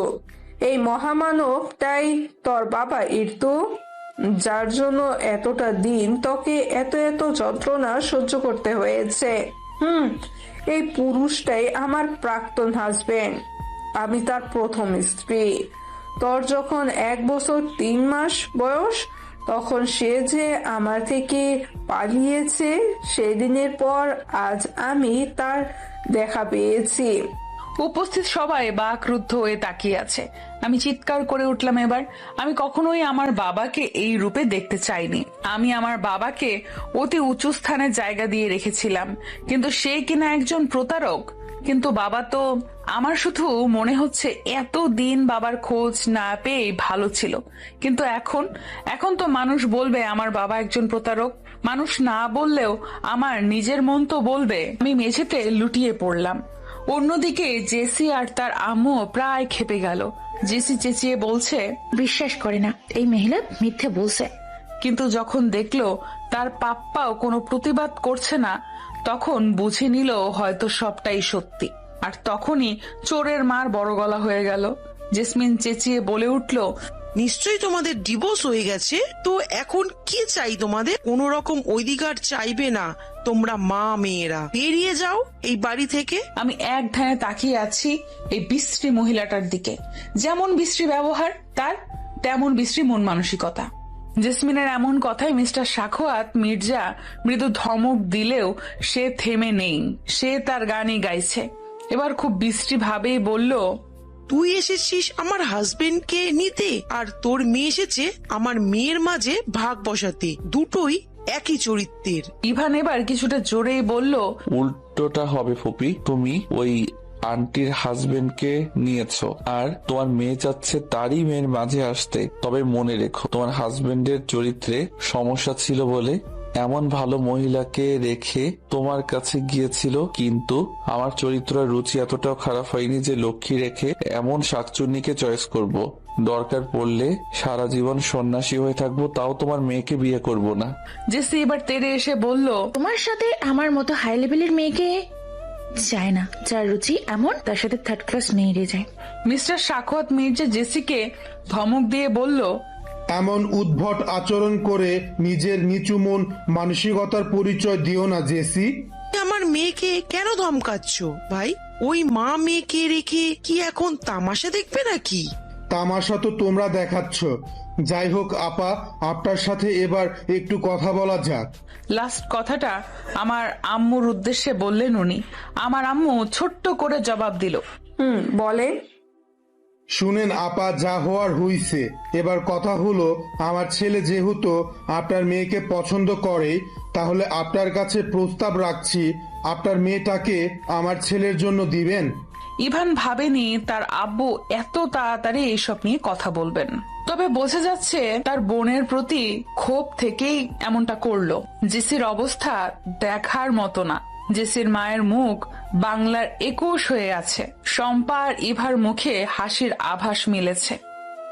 এই মহামানবটাই তোর বাবা ইরতু, যার জন্য এতটা দিন তোকে এত এত যন্ত্রণা সহ্য করতে হয়েছে। এই পুরুষটাই আমার প্রাক্তন হাজবেন্ড, আমি তার প্রথম স্ত্রী। তোর যখন 1 বছর 3 মাস বয়স, তখন সে যে আমার থেকে পালিয়েছে, সেদিনের পর আজ আমি তার দেখা পেয়েছি। উপস্থিত সবাই বাকরুদ্ধ হয়ে তাকিয়ে আছে। আমি চিৎকার করে উঠলাম এবার। আমি কখনোই আমার বাবাকে এই রূপে দেখতে চাইনি। আমি আমার বাবাকে অতি উঁচু স্থানে জায়গা দিয়ে রেখেছিলাম, কিন্তু সে কিনা একজন প্রতারক। কিন্তু বাবা তো, আমার শুধু মনে হচ্ছে এতদিন বাবার খোঁজ না পেয়ে ভালো ছিল, কিন্তু এখন তো মানুষ বলবে আমার বাবা একজন প্রতারক। মানুষ না বললেও আমার নিজের মন তো বলবে। আমি মেঝেতে লুটিয়ে পড়লাম। অন্যদিকে জেসি আর তার আম্মু প্রায় খেপে গেল। জেসি চেঁচিয়ে বলছে, বিশ্বাস করে না, এই মহিলা মিথ্যে বলছে। কিন্তু যখন দেখলো তার পাপ্পাও কোনো প্রতিবাদ করছে না, তখন বুঝে নিল হয়তো সবটাই সত্যি। আর তখনই চোরের মার বড় গলা হয়ে গেল। জেসমিন চেঁচিয়ে বলে উঠল, নিশ্চয়ই তোমাদের ডিভোর্স হয়ে গেছে, তো এখন কি চাই তোমাদের? কোনো রকম অধিকার চাইবে না তোমরা মা মেয়েরা, বেরিয়ে যাও এই বাড়ি থেকে। আমি এক ধ্যানে তাকিয়ে আছি এই বিশ্রী মহিলাটার দিকে। যেমন বিশ্রী ব্যবহার তার, তেমন বিশ্রী মন মানসিকতা। জেসমিনের এমন কথায় মিস্টার সাখোয়াত মির্জা মৃদু ধমক দিলেও সে থেমে নেই। সে তার গানই গাইছে। এবার খুব বিশ্রী ভাবেই বলল, তুই এসেছিস আমার হাজবেন্ডকে নিতে, আর তোর মেয়ে এসেছে আমার মেয়ের মাঝে ভাগ বসাতে। দুটোই একই চরিত্রের। ইভান এবার কিছুটা জোরেই বলল, উল্টোটা হবে ফুপি, তুমি ওই আন্টির হাজবেন্ডকে নিয়েছো আর তোমার মেয়ে চাচ্ছে তারই মেয়ের মাঝে আসতে। তবে মনে রেখো, তোমার হাজবেন্ডের চরিত্রে সমস্যা ছিল বলে এমন ভালো মহিলাকে রেখে তোমার কাছে গিয়েছিল, কিন্তু আমার চরিত্র রুচি এতটাও খারাপ হয়নি যে লক্ষ্মী রেখে এমন শাকচুন্নিকে চয়েস করব। দরকার পড়লে সারা জীবন সন্ন্যাসী হয়ে থাকবো, তাও তোমার মেয়েকে বিয়ে করব না। জেসি এবার তেড়ে এসে বলল, তোমার সাথে আমার মতো হাই লেভেলের মেয়েকে যায় না। যার রুচি এমন, তার সাথে থার্ড ক্লাস মেয়েরে যায়। মিস্টার সাখওয়াত মির্জা জেসিকে ধমক দিয়ে বলল, এমন উদ্ভট আচরণ করে নিজের নিচু মন মানসিকতার পরিচয় দিও না জেসি। আমার মেয়েকে কেন ধমকাচ্ছ ভাই? ওই মা মেয়েকে রেখে কি এখন তামাশা দেখবে নাকি? তামাশা তো তোমরা দেখাচ্ছ। যাই হোক আপা, আপনার সাথে এবার একটু কথা বলা যাক। লাস্ট কথাটা আমার আম্মুর উদ্দেশ্যে বললেন উনি। আমার আম্মু ছোট্ট করে জবাব দিল, বলে। শুনেন আপা, যা হওয়ার হইছে। এবার কথা হলো, আমার ছেলে যেহেতু আপনার মেয়েকে পছন্দ করে, তাহলে আপনার কাছে প্রস্তাব রাখছি, আপনার মেয়েটাকে আমার ছেলের জন্য দিবেন। ইভান ভাবেনি তার আব্বু এত তাড়াতাড়ি এইসব নিয়ে কথা বলবেন। তবে বোঝা যাচ্ছে তার বোনের প্রতি ক্ষোভ থেকেই এমনটা করলো। জেসির অবস্থা দেখার মতো না। জেসির মায়ের মুখ বাংলার 21 হয়ে আছে। শম্পা আর ইভার মুখে হাসির আভাস মিলেছে।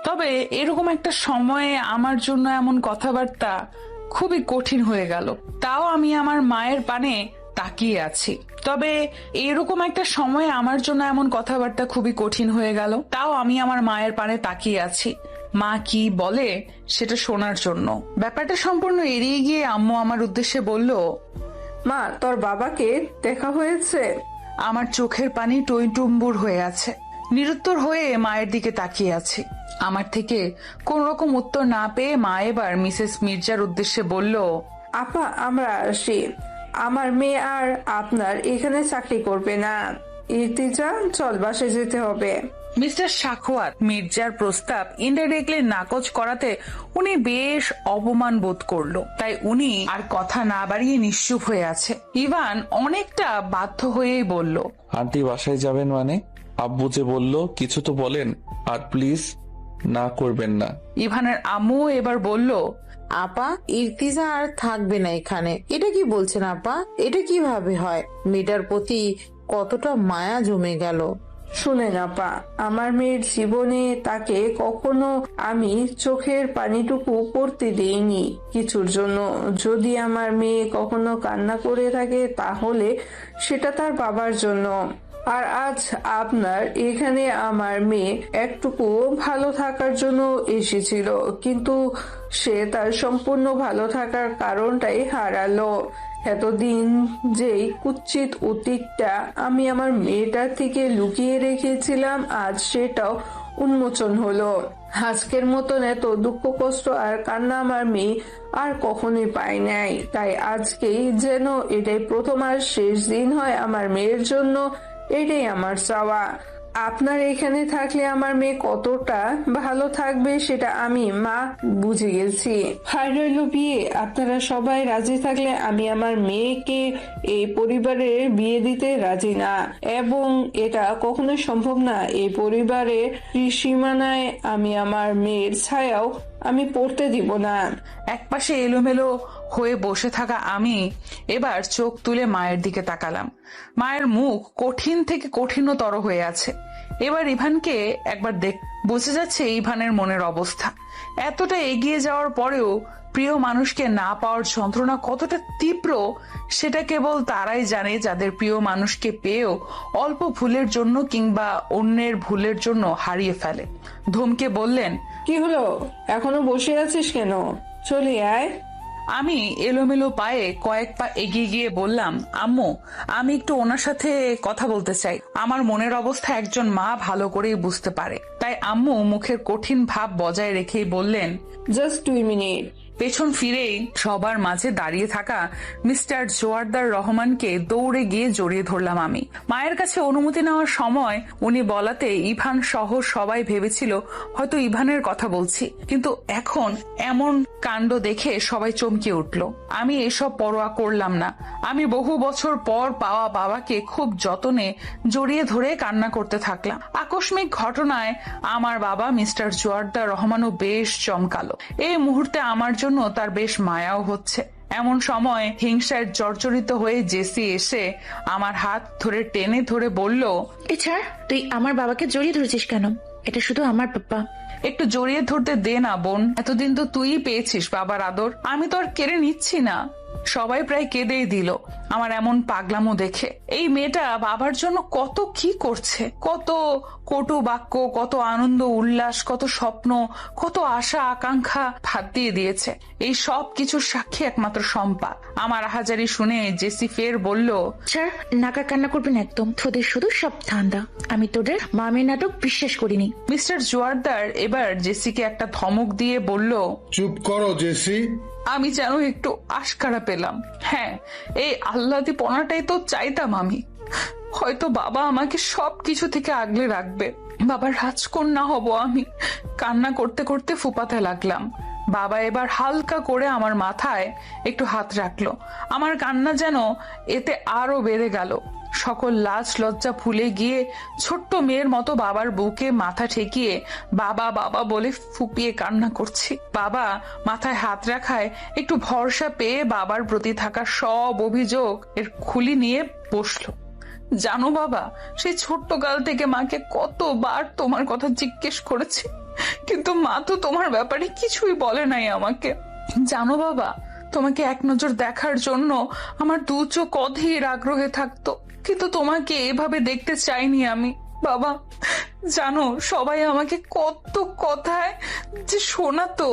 তবে এরকম একটা সময়ে আমার জন্য এমন কথাবার্তা খুবই কঠিন হয়ে গেল। তাও আমি আমার মায়ের পানে তাকিয়ে আছি। তবে এরকম একটা সময়ে আমার জন্য এমন কথাবার্তা খুবই কঠিন হয়ে গেল। তাও আমি আমার মায়ের পানে তাকিয়ে আছি, মা কি বলে সেটা শোনার জন্য। ব্যাপারটা সম্পূর্ণ এড়িয়ে গিয়ে আম্মু আমার উদ্দেশ্যে বলল, মা, তোর বাবাকে দেখা হয়েছে? আমার চোখের পানি টইটুম্বুর হয়ে আছে। নিরুত্তর হয়ে মায়ের দিকে তাকিয়ে আছি। আমার থেকে কোন রকম উত্তর না পেয়ে মা এবার মিসেস মির্জার উদ্দেশ্যে বলল, আপা, আমরা আসি। আমার মেয়ে আর আপনার এখানে চাকরি করবে না। ইর্তিজা, চল, বাসায় যেতে হবে। মিস্টার সাখওয়াত মির্জার প্রস্তাব ইনডাইরেক্টলি নাকচ করাতে উনি বেশ অপমান বোধ করলো। তাই উনি আর কথা না বাড়িয়ে নিশ্চুপ হয়ে আছে। ইভান অনেকটা বাধ্য হয়েই বলল, আন্টি বাসায় যাবেন মানে? আব্বু যে বলল কিছু তো বলেন, আর প্লিজ না করবেন না। ইভানের আম্মু এবার বলল, আপা, ইর্তিজা আর থাকবে না এখানে। এটা কি বলছেন আপা? এটা কিভাবে হয়? মেয়েটার প্রতি কতটা মায়া জমে গেল। শুনেন আপা, আমার মেয়ের জীবনে তাকে কখনো আমি চোখের পানিটুকু পড়তে দেইনি কিছুর জন্য। যদি আমার মেয়ে কখনো কান্না করে থাকে তাহলে সেটা তার বাবার জন্য। আর আজ আপনার এখানে আমার মেয়ে একটুকু ভালো থাকার জন্য এসেছিল, কিন্তু সে তার সম্পূর্ণ ভালো থাকার কারণটাই হারালো। এতদিন যেই কুৎসিত অতীতটা আমি আমার মেয়েটার থেকে লুকিয়ে রেখেছিলাম, আজ সেটাও উন্মোচন হলো। আজকের মতন এত দুঃখ কষ্ট আর কান্না আমার মেয়ে আর কখনোই পায় নাই। তাই আজকেই যেন এটাই প্রথম আর শেষ দিন হয় আমার মেয়ের জন্য। এটাই আমার চাওয়া। আপনার এখানে থাকলে আমার মেয়ে কতটা ভালো থাকবে সেটা আমি মা বুঝে গেছি। আর রইল বিয়ে, আপনারা সবাই রাজি থাকলে আমি আমার মেয়েকে এই পরিবারে বিয়ে দিতে রাজি না, এবং এটা কখনোই সম্ভব না। এই পরিবারের সীমানায় আমি আমার মেয়ের ছায়াও আমি পড়তে দিব না। একপাশে এলোমেলো হয়ে বসে থাকা আমি এবার চোখ তুলে মায়ের দিকে তাকালাম। মায়ের মুখ কঠিন থেকে কঠিনতর হয়ে আছে। এবার ইভানকে একবার বোঝা যাচ্ছে ইভানের মনের অবস্থা। এতটা এগিয়ে যাওয়ার পরেও প্রিয় মানুষকে না পাওয়ার যন্ত্রণা কতটা তীব্র সেটা কেবল তারাই জানে যাদের প্রিয় মানুষকে পেয়েও অল্প ভুলের জন্য কিংবা অন্যের ভুলের জন্য হারিয়ে ফেলে। ধমকে বললেন, কি হলো, এখনো বসে আছিস কেন? চলে আয়। আমি এলোমেলো পায়ে কয়েক পা এগিয়ে গিয়ে বললাম, আম্মু, আমি একটু ওনার সাথে কথা বলতে চাই। আমার মনের অবস্থা একজন মা ভালো করেই বুঝতে পারে। তাই আম্মু মুখের কঠিন ভাব বজায় রেখেই বললেন, জাস্ট 2 মিনিট। পেছন ফিরেই সবার মাঝে দাঁড়িয়ে থাকা মিস্টার জোয়ারদার রহমানকে দৌড়ে গিয়ে জড়িয়ে ধরলাম আমি। মায়ের কাছে অনুমতি নেওয়ার সময় উনি বলাতে ইভান সহ সবাই ভেবেছিল হয়তো ইভানের কথা বলছি, কিন্তু এখন এমন কাণ্ড দেখে সবাই চমকে উঠল। আমি এসব পরোয়া করলাম না। আমি বহু বছর পর পাওয়া বাবাকে খুব যতনে জড়িয়ে ধরে কান্না করতে থাকলাম। আকস্মিক ঘটনায় আমার বাবা মিস্টার জোয়ারদার রহমানও বেশ চমকালো। এই মুহূর্তে আমার জন্য তার বেশ মায়াও হচ্ছে। এমন সময় হিংসায় জর্জরিত হয়ে জেসি এসে আমার হাত ধরে টেনে ধরে বলল, এছাড় তুই আমার বাবাকে জড়িয়ে ধরেছিস কেন? এটা শুধু আমার পাপ্পা। একটু জড়িয়ে ধরতে দে না বোন, এতদিন তো তুই পেয়েছিস বাবার আদর, আমি তো আর কেড়ে নিচ্ছি না। সবাই প্রায় কেঁদেই দিল আমার এমন পাগলামো দেখে। এই মেয়েটা বাবার জন্য কত কি করছে, কত কটু বাক্য, কত আনন্দ উল্লাস, কত স্বপ্ন, কত আশা আকাঙ্ক্ষা ভাত দিয়ে দিয়েছে। এই সব কিছুর সাক্ষী একমাত্র শম্পা। আমার আহাজারি শুনে জেসি ফের বলল, ছাড়, নাকা কান্না করবি না একদম। তোদের শুধু সব ধান্দা। আমি তোদের মামের নাটক বিশ্বাস করিনি। মিস্টার জোয়ারদার এবার জেসিকে একটা ধমক দিয়ে বলল, চুপ করো জেসি। আমি যেন একটু আশকারা পেলাম। হ্যাঁ, এই আহ্লাদি পনাটাই তো চাইতাম আমি। হয়তো বাবা আমাকে সবকিছু থেকে আগলে রাখবে, বাবার রাজকন্যা হব আমি। কান্না করতে করতে ফুপাতে লাগলাম। বাবা এবার হালকা করে আমার মাথায় একটু হাত রাখলো। আমার কান্না যেন এতে আরো বেড়ে গেল। সকল লাজ লজ্জা ভুলে গিয়ে ছোট্ট মেয়ের মতো বাবার বুকে মাথা ঠেকিয়ে বাবা বাবা বলে ফুপিয়ে কান্না করছি। বাবা মাথায় হাত রাখায় একটু ভরসা পেয়ে বাবার প্রতি থাকা সব অভিযোগ এর খুলি নিয়ে বসলো। জানো বাবা, সেই ছোট্ট কাল থেকে মাকে কতবার তোমার কথা জিজ্ঞেস করেছি, কিন্তু মা তো তোমার ব্যাপারে কিছুই বলে নাই আমাকে। জানো বাবা, তোমাকে এক নজর দেখার জন্য আমার দু চোখ অধীর আগ্রহে থাকতো, কিন্তু তোমাকে এভাবে দেখতে চাইনি আমি। বাবা জানো, সবাই আমাকে কত কথায় যে শোনাতো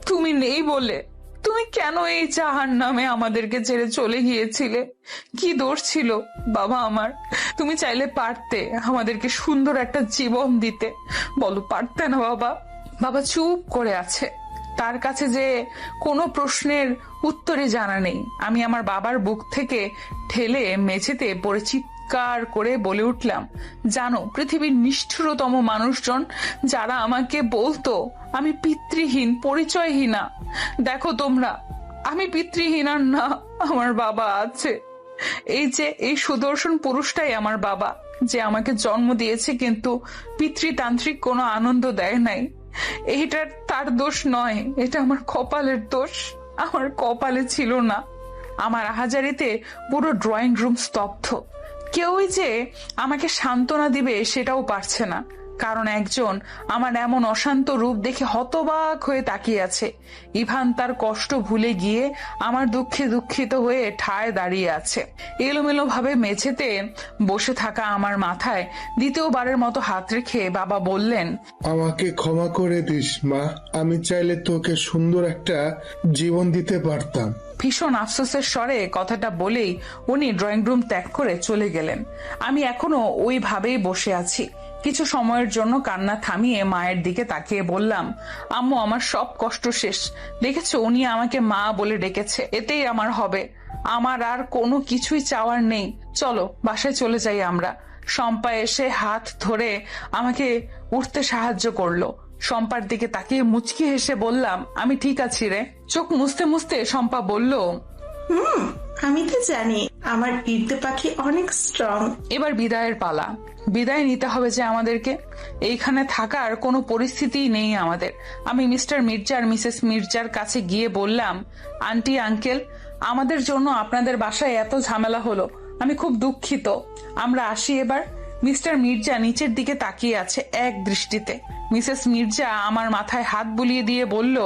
তুমি নেই বলে। তুমি কেন এই জাহান্নামে আমাদেরকে ছেড়ে চলে গিয়েছিলে? কি দোষ ছিল বাবা আমার? তুমি চাইলে পারতে আমাদেরকে সুন্দর একটা জীবন দিতে, বলো পারতে না বাবা? বাবা চুপ করে আছে, তার কাছে যে কোনো প্রশ্নের উত্তরে জানা নেই। আমি আমার বাবার বুক থেকে ঠেলে মেঝেতে পড়ে চিৎকার করে বলে উঠলাম, জানো, পৃথিবীর নিষ্ঠুরতম মানুষজন যারা আমাকে বলতো আমি পিতৃহীন, পরিচয়হীনা, দেখো তোমরা, আমি পিতৃহীন আর না, আমার বাবা আছে। এই যে এই সুদর্শন পুরুষটাই আমার বাবা, যে আমাকে জন্ম দিয়েছে কিন্তু পিতৃতান্ত্রিক কোনো আনন্দ দেয় নাই। এইটা তার দোষ নয়, এটা আমার কপালের দোষ। আমার কপালে ছিল না। আমার আহাজারিতে পুরো ড্রয়িং রুম স্তব্ধ। কেউই যে আমাকে সান্ত্বনা দিবে সেটাও পারছে না, কারণ একজন আমার এমন অশান্ত রূপ দেখে হতবাক হয়ে তাকিয়ে আছে। ইভান তার কষ্ট ভুলে গিয়ে আমার দুঃখে দুঃখিত হয়ে ঠায় দাঁড়িয়ে আছে। এলোমেলো ভাবে মেঝেতে বসে থাকা আমার মাথায় দ্বিতীয়বারের মতো হাত রেখে বাবা বললেন, আমাকে ক্ষমা করে দিস মা, আমি চাইলে তোকে সুন্দর একটা জীবন দিতে পারতাম। ভীষণ আফসোসের স্বরে কথাটা বলেই উনি ড্রয়িং রুম ত্যাগ করে চলে গেলেন। আমি এখনো ওইভাবেই বসে আছি। কিছু সময়ের জন্য কান্না থামিয়ে মায়ের দিকে তাকিয়ে বললাম, আম্মু, আমার সব কষ্ট শেষ। দেখেছো, উনি আমাকে মা বলে ডেকেছে, এতেই আমার হবে। আমার আর কোনো কিছুই চাওয়ার নেই। চলো বাসায় চলে যাই আমরা। শম্পা এসে হাত ধরে আমাকে উঠতে সাহায্য করলো। শম্পার দিকে তাকিয়ে মুচকি হেসে বললাম, আমি ঠিক আছি রে। চোখ মুছতে মুছতে শম্পা বলল, আমি তো জানি আমার ইর্তে পাখি অনেক স্ট্রং। এবার বিদায়ের পালা। বিদায় নিতে হবে যে আমাদেরকে। এইখানে থাকার কোনো পরিস্থিতিই নেই আমাদের। আমি মিস্টার মির্জা আর মিসেস মির্জার কাছে গিয়ে বললাম, আন্টি আঙ্কেল, আমাদের জন্য আপনাদের বাসায় এত ঝামেলা হলো, আমি খুব দুঃখিত, আমরা আসি এবার। মিস্টার মির্জা নিচের দিকে তাকিয়ে আছে এক দৃষ্টিতে। মিসেস মির্জা আমার মাথায় হাত বুলিয়ে দিয়ে বলল,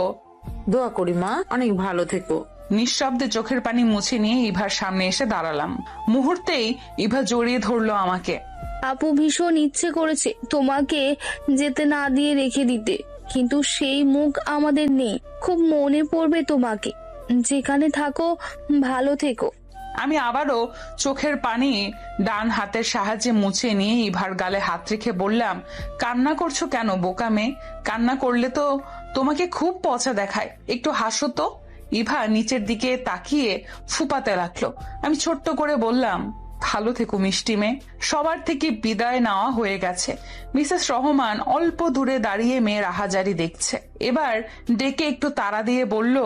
দোয়া করি মা, অনেক ভালো থেকো। নিঃশব্দে চোখের পানি মুছে নিয়ে ইভার সামনে এসে দাঁড়ালাম। মুহূর্তেই ইভা জড়িয়ে ধরলো আমাকে। আপু ভীষণ ইচ্ছে করেছে তোমাকে যেতে না দিয়ে রেখে দিতে, কিন্তু সেই মুখ আমাদের নেই। খুব মনে পড়বে তোমাকে, যেখানে থাকো ভালো থেকো। আমি আবারও চোখের পানি ডান হাতের সাহায্যে মুছে নিয়ে ইভার গালে হাত রেখে বললাম, কান্না করছো কেন বোকা মেয়ে? কান্না করলে তো তোমাকে খুব পচা দেখায়, একটু হাসো তো। ইভা নিচের দিকে তাকিয়ে ফুপাতে লাগলো। আমি ছোট্ট করে বললাম, ভালো থেকো মিষ্টি মেয়ে। সবার থেকে বিদায় নেওয়া হয়ে গেছে। মিসেস রহমান অল্প দূরে দাঁড়িয়ে মেয়ের আহাজারি দেখছে। এবার ডেকে একটু তাড়া দিয়ে বলল,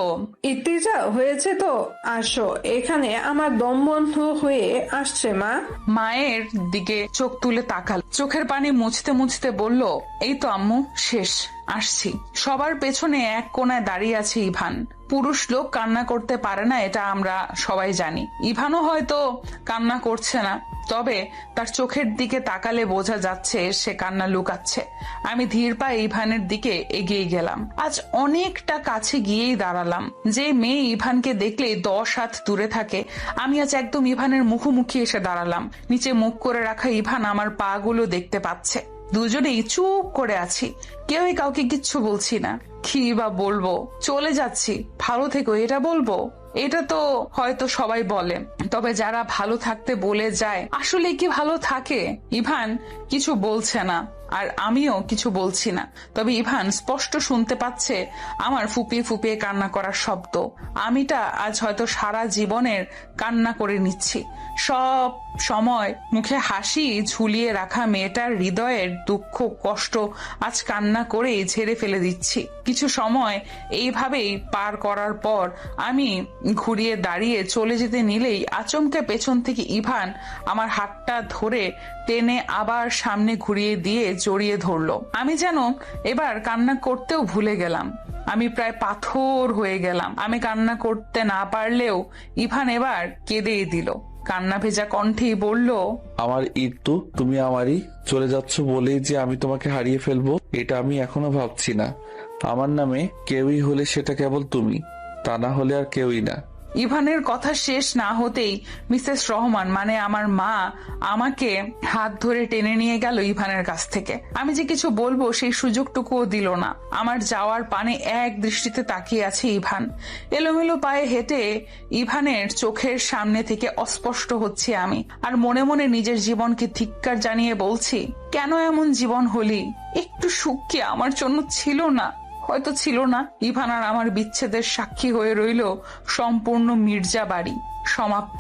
ইর্তিজা হয়েছে তো, আসো এখানে, আমার দম বন্ধ হয়ে আসছে মা। মায়ের দিকে চোখ তুলে তাকাল, চোখের পানি মুছতে মুছতে বলল, এই তো আম্মু, শেষ, আসছি। সবার পেছনে এক কোনায় দাঁড়িয়ে আছে ইভান। পুরুষ লোক কান্না করতে পারে না, এটা আমরা সবাই জানি। ইভানও হয়তো কান্না করছে না, তবে তার চোখের দিকে তাকালে বোঝা যাচ্ছে সে কান্না লুকাচ্ছে। আমি ধীর পায়ে ইভানের দিকে এগিয়ে গেলাম। আজ অনেকটা কাছে গিয়েই দাঁড়ালাম। যে মেয়ে ইভানকে দেখলে 10 হাত দূরে থাকে, আমি আজ একদম ইভানের মুখোমুখি এসে দাঁড়ালাম। নিচে মুখ করে রাখা ইভান আমার পা গুলো দেখতে পাচ্ছে। দুজনেই চুপ করে আছি, কেউই কাউকে কিচ্ছু বলছি না। কি বা বলবো? চলে যাচ্ছি, ভালো থেকো, এটা বলবো? এটা তো হয়তো সবাই বলে, তবে যারা ভালো থাকতে বলে যায়, আসলে কি ভালো থাকে? ইভান কিছু বলছে না, আর আমিও কিছু বলছি না। তবে ইভান স্পষ্ট শুনতে পাচ্ছে আমার ফুপিয়ে ফুপিয়ে কান্না করার শব্দ। আমিটা আজ হয়তো সারা জীবনের কান্না করে নিচ্ছি। সব সময় মুখে হাসি ঝুলিয়ে রাখা মেয়েটার হৃদয়ের দুঃখ কষ্ট আজ কান্না করেই ঝেড়ে ফেলে দিচ্ছি। কিছু সময় এইভাবেই পার করার পর আমি ঘুরিয়ে দাঁড়িয়ে চলে যেতে নিলেই আচমকা পেছন থেকে ইভান আমার হাতটা ধরে টেনে আবার সামনে ঘুরিয়ে দিয়ে জড়িয়ে ধরলো। আমি যেন এবার কান্না করতেও ভুলে গেলাম। আমি প্রায় পাথর হয়ে গেলাম। আমি কান্না করতে না পারলেও ইভান এবার কেঁদেই দিল। কান্না ভেজা কণ্ঠেই বলল, আমার ইর্তু, তুমি আমারই। চলে যাচ্ছ বলেই যে আমি তোমাকে হারিয়ে ফেলবো, এটা আমি এখনো ভাবছি না। আমার নামে কেউই হলে সেটা কেবল তুমি, তা না হলে আর কেউই না। ইভানের কথা শেষ না হতেই মিসেস রহমান মানে আমার মা আমাকে হাত ধরে টেনে নিয়ে গেল ইভানের কাছ থেকে। আমি যে কিছু বলবো সেই সুযোগটুকুও দিল না। আমার যাওয়ার পানে এক দৃষ্টিতে তাকিয়ে আছে ইভান। এলোমেলো পায়ে হেঁটে ইভানের চোখের সামনে থেকে অস্পষ্ট হচ্ছে আমি, আর মনে মনে নিজের জীবনকে ধিক্কার জানিয়ে বলছি, কেন এমন জীবন হলি? একটু সুখ কি আমার জন্য ছিল না? হয়তো ছিল না। ইভান আর আমার বিচ্ছেদের সাক্ষী হয়ে রইল সম্পূর্ণ মির্জা বাড়ি। সমাপ্ত।